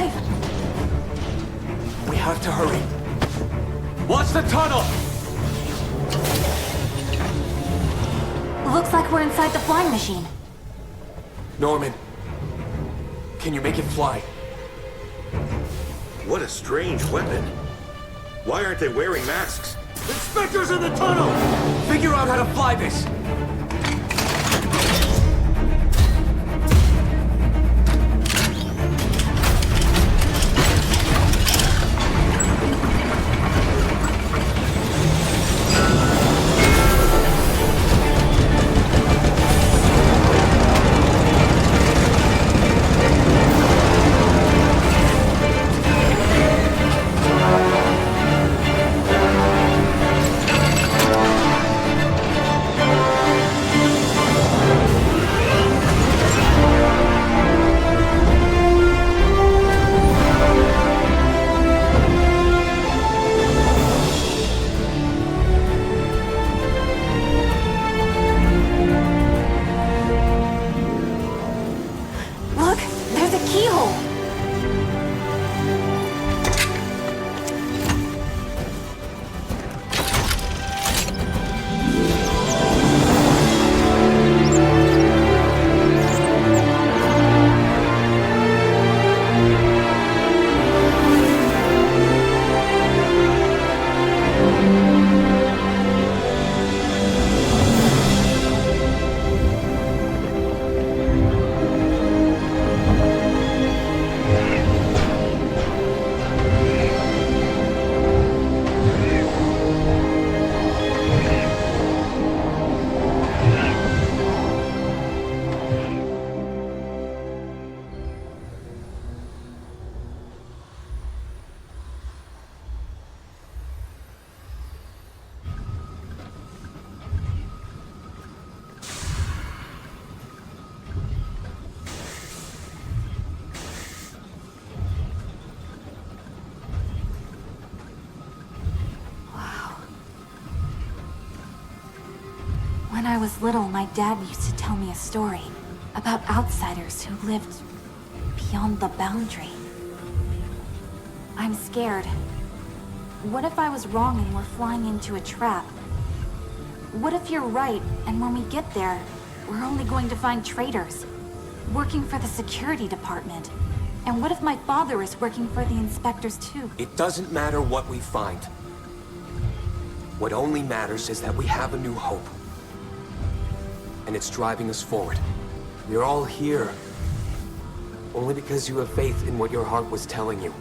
alive. We have to hurry. Watch the tunnel! Looks like we're inside the flying machine. Norman, can you make it fly? What a strange weapon. Why aren't they wearing masks? Inspectors in the tunnel! Figure out how to fly this! When I was little, my dad used to tell me a story about outsiders who lived beyond the boundary. I'm scared. What if I was wrong and we're flying into a trap? What if you're right, and when we get there, we're only going to find traitors, working for the security department? And what if my father is working for the inspectors too? It doesn't matter what we find. What only matters is that we have a new hope. And it's driving us forward. We're all here only because you have faith in what your heart was telling you.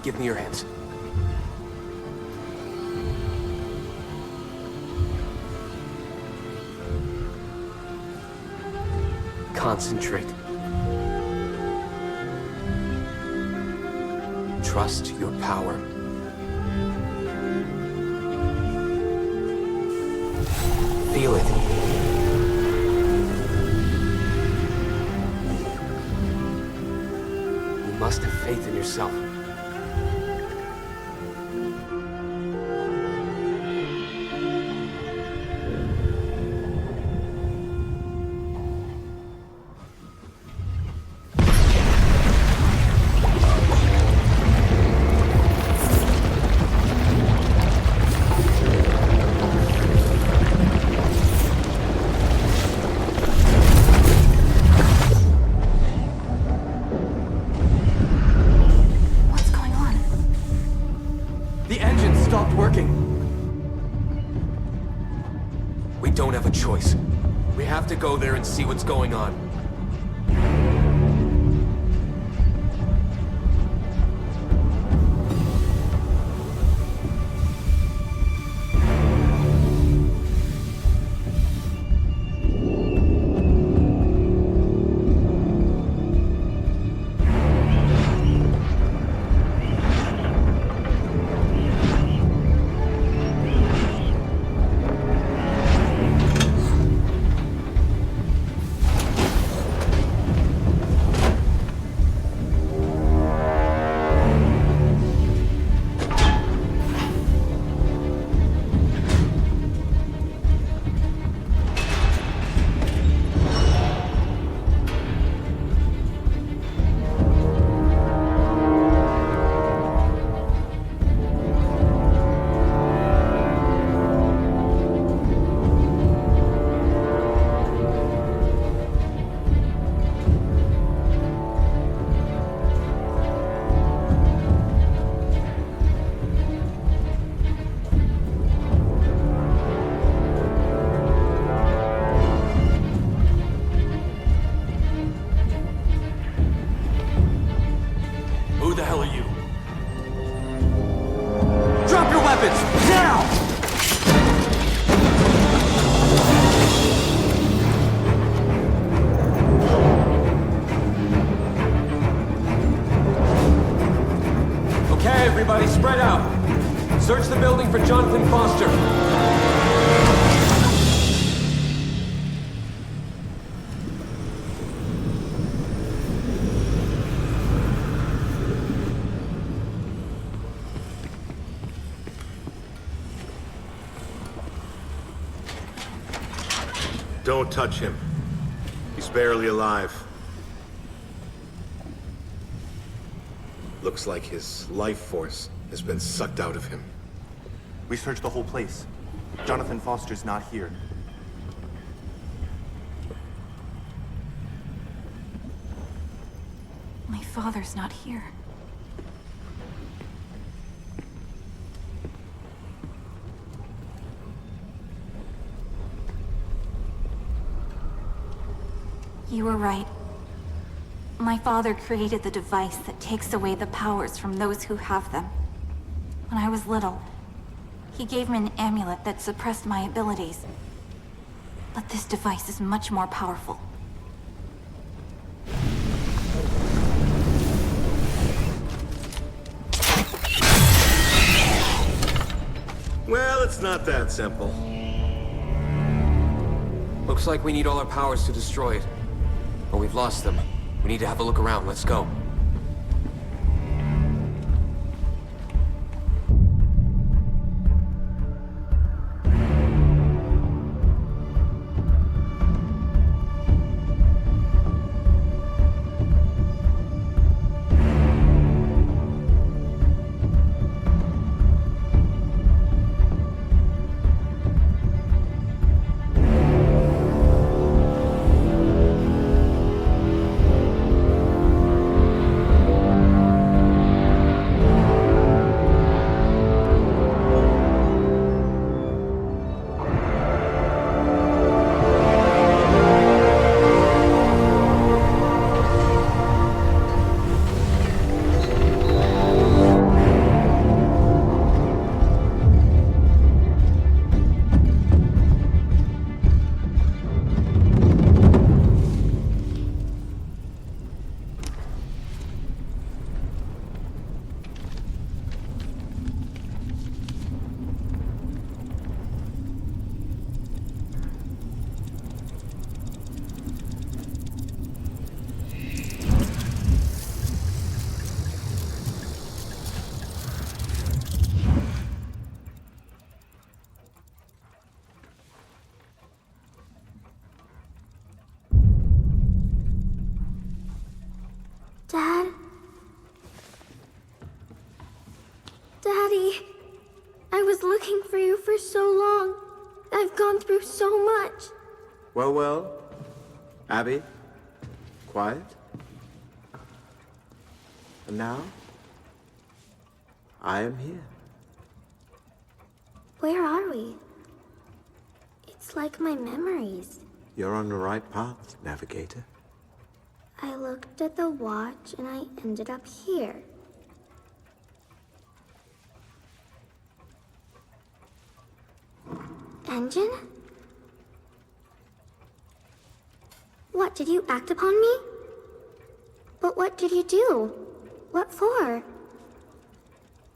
Give me your hands. Concentrate. Trust your power. Feel it. You must have faith in yourself. To go there and see what's going on. Everybody spread out. Search the building for Jonathan Foster. Don't touch him. He's barely alive. Looks like his life force has been sucked out of him. We searched the whole place. Jonathan Foster's not here. My father's not here. You were right. My father created the device that takes away the powers from those who have them. When I was little, he gave me an amulet that suppressed my abilities. But this device is much more powerful. Well, it's not that simple. Looks like we need all our powers to destroy it. But we've lost them. We need to have a look around. Let's go. Dad? Daddy, I was looking for you for so long. I've gone through so much. Well, well. Abby, quiet. And now, I am here. Where are we? It's like my memories. You're on the right path, Navigator. I looked at the watch and I ended up here. Engine? What, did you act upon me? But what did you do? What for?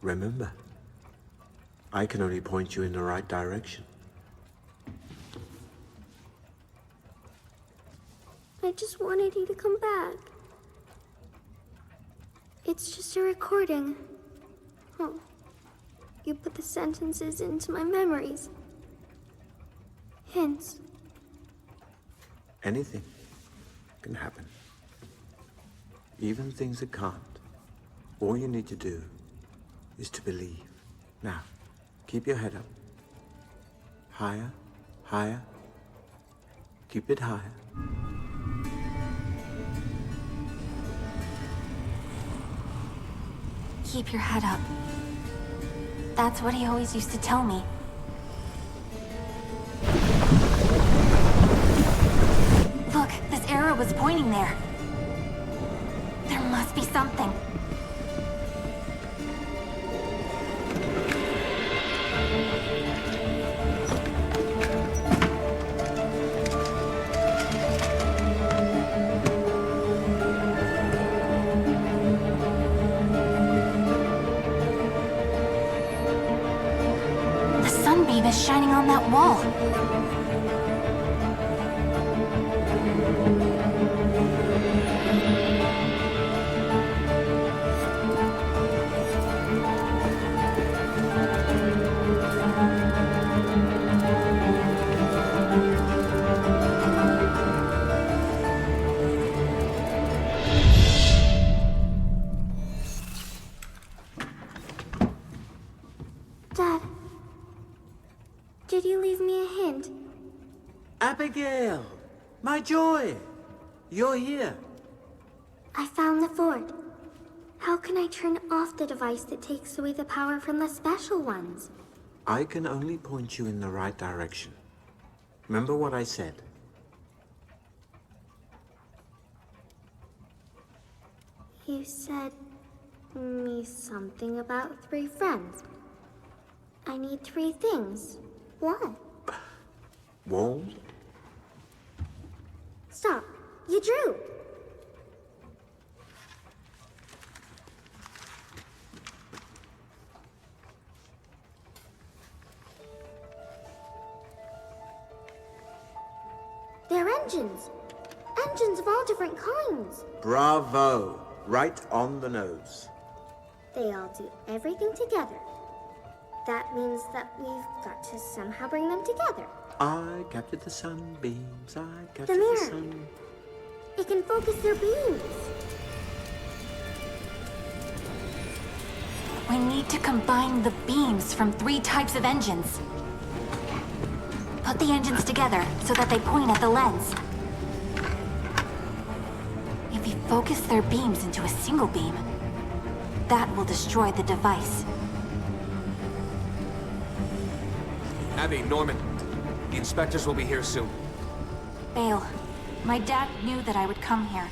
Remember, I can only point you in the right direction. I just wanted you to come back. It's just a recording. Oh, you put the sentences into my memories. Hints. Anything can happen. Even things that can't. All you need to do is to believe. Now, keep your head up. Higher, higher. Keep it higher. Keep your head up. That's what he always used to tell me. Look, this arrow was pointing there. There must be something. is shining on that wall. Dad, did you leave me a hint? Abigail! My joy! You're here. I found the fort. How can I turn off the device that takes away the power from the special ones? I can only point you in the right direction. Remember what I said? You said me something about 3 friends. I need 3 things. What? Walls? Stop. You drew. They're engines. Engines of all different kinds. Bravo! Right on the nose. They all do everything together. That means that we've got to somehow bring them together. I captured the sunbeams, I captured The the mirror. sun. It can focus their beams. We need to combine the beams from 3 types of engines. Put the engines together so that they point at the lens. If you focus their beams into a single beam, that will destroy the device. Abby, Norman, the inspectors will be here soon. Bale, my dad knew that I would come here.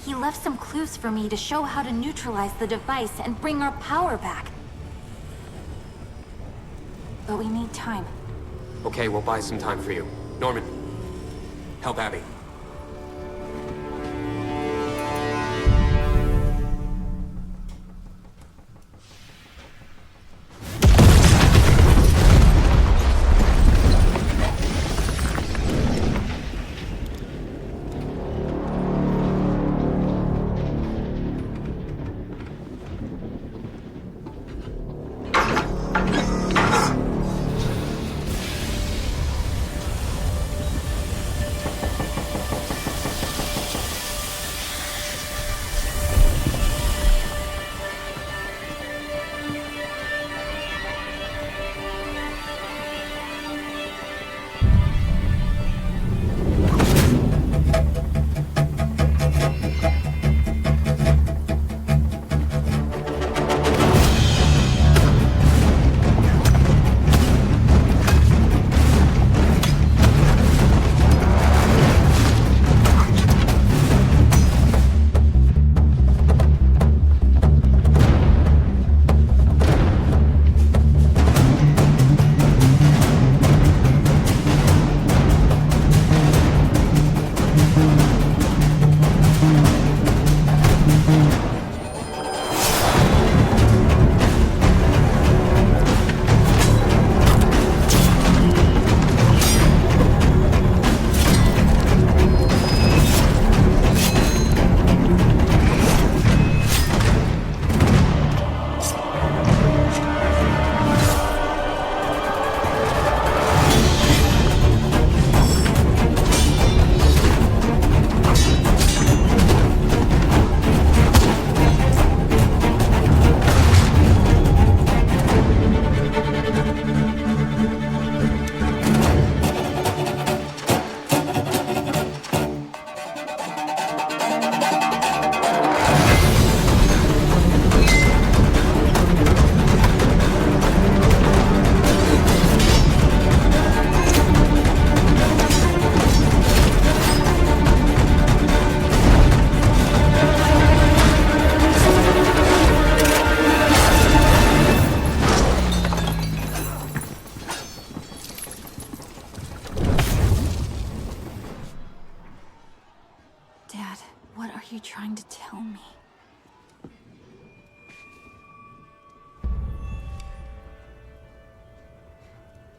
He left some clues for me to show how to neutralize the device and bring our power back. But we need time. Okay, we'll buy some time for you. Norman, help Abby.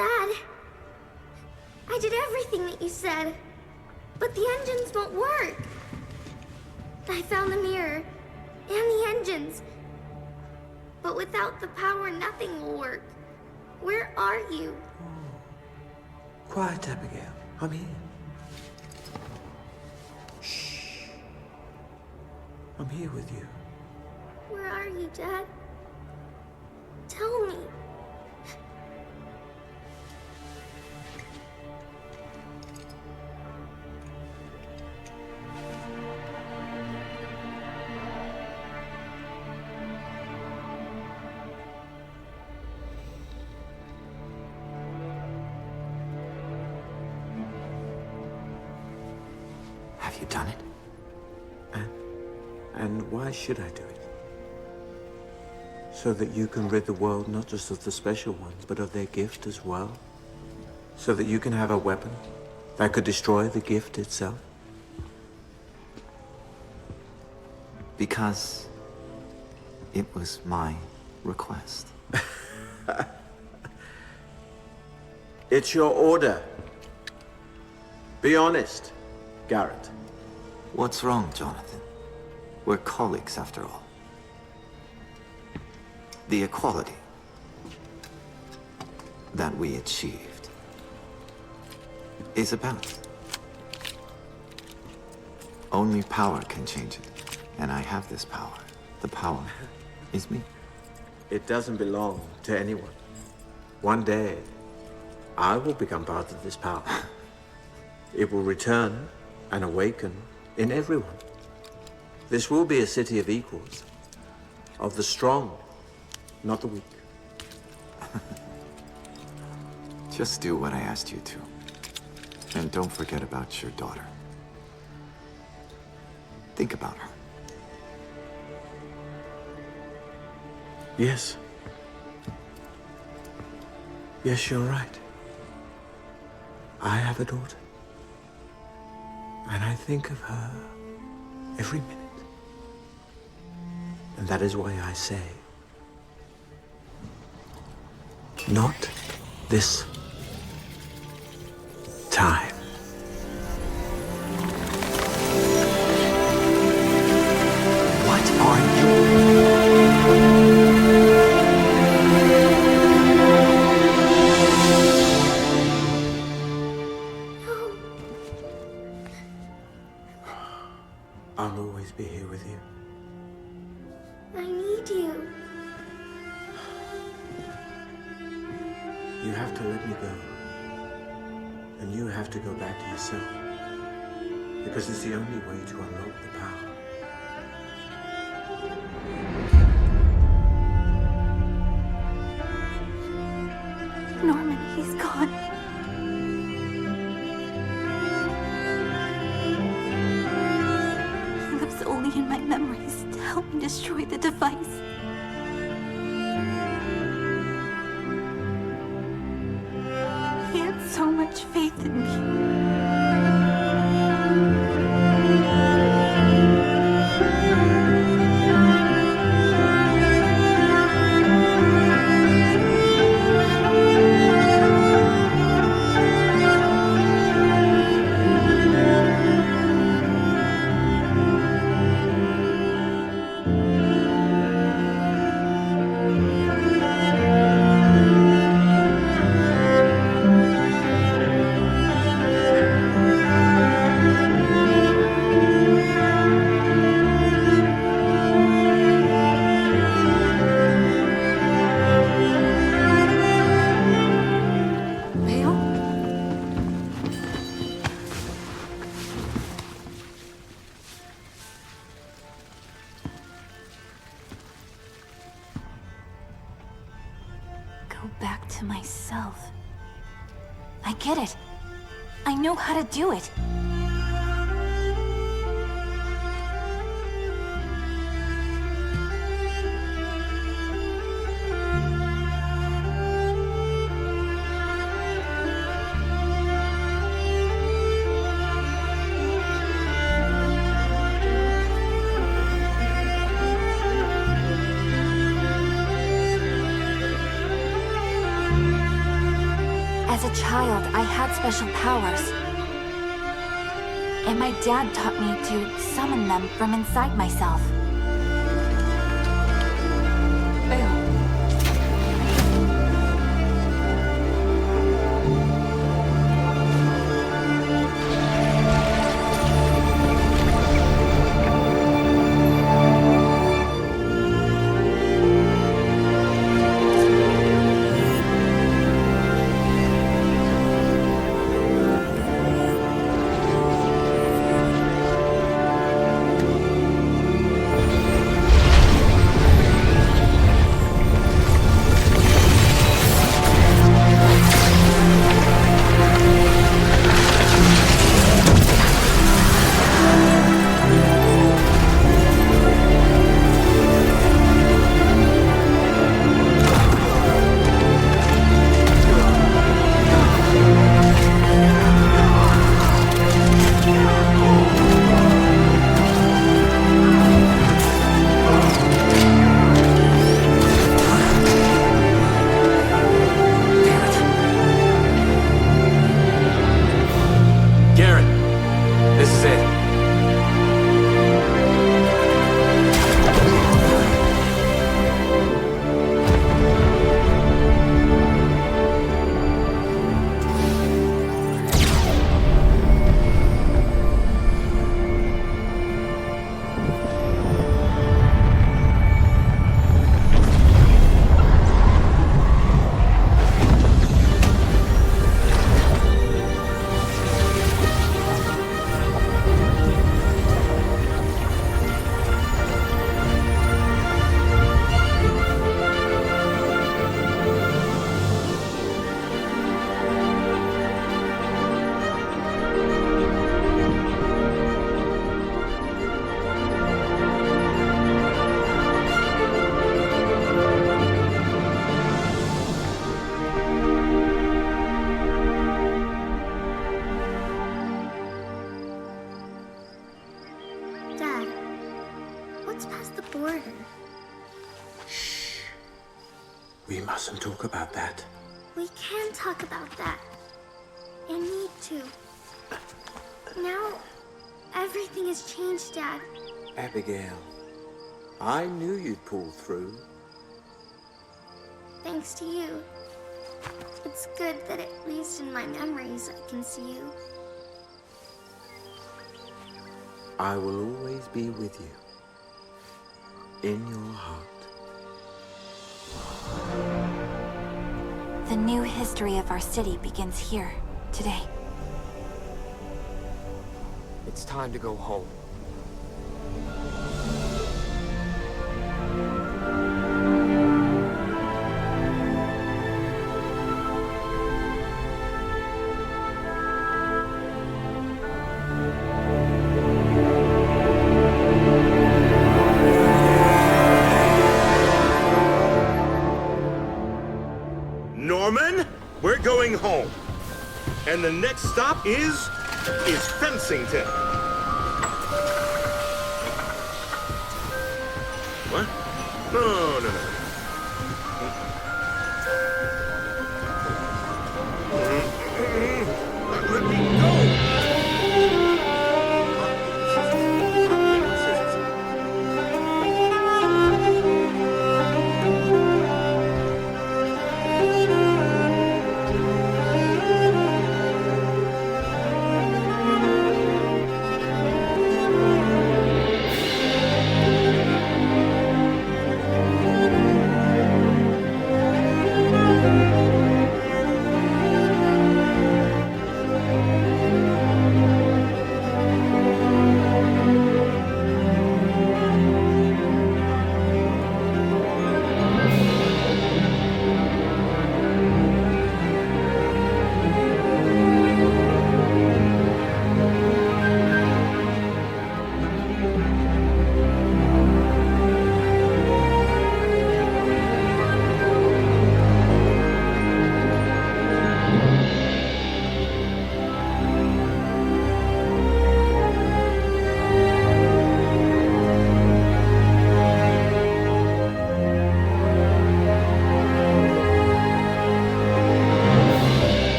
Dad, I did everything that you said, but the engines won't work. I found the mirror and the engines, but without the power, nothing will work. Where are you? Quiet, Abigail. I'm here. I'm here with you. Where are you, Dad? Tell me. Have you done it? And why should I do it? So that you can rid the world not just of the special ones, but of their gift as well? So that you can have a weapon that could destroy the gift itself? Because it was my request. It's your order. Be honest, Garrett. What's wrong, Jonathan? We're colleagues, after all. The equality that we achieved is a balance. Only power can change it, and I have this power. The power is me. It doesn't belong to anyone. One day, I will become part of this power. It will return and awaken in everyone. This will be a city of equals, of the strong, not the weak. Just do what I asked you to. And don't forget about your daughter. Think about her. Yes. Yes, you're right. I have a daughter. And I think of her every minute. And that is why I say, not this time. What are you? I'll always be here with you. I need you. You have to let me go. And you have to go back to yourself. Because it's the only way to unlock the power. Norman, he's gone. He lives only in my memories to help me destroy the device. He had so much faith in me. Go back to myself. I get it. I know how to do it. As a child, I had special powers. And my dad taught me to summon them from inside myself. We mustn't talk about that. We can talk about that. And need to. Now, everything has changed, Dad. Abigail, I knew you'd pull through. Thanks to you. It's good that at least in my memories I can see you. I will always be with you. In your heart. The new history of our city begins here, today. It's time to go home. Norman, we're going home. And the next stop is Fensington. What? No. Mm-hmm.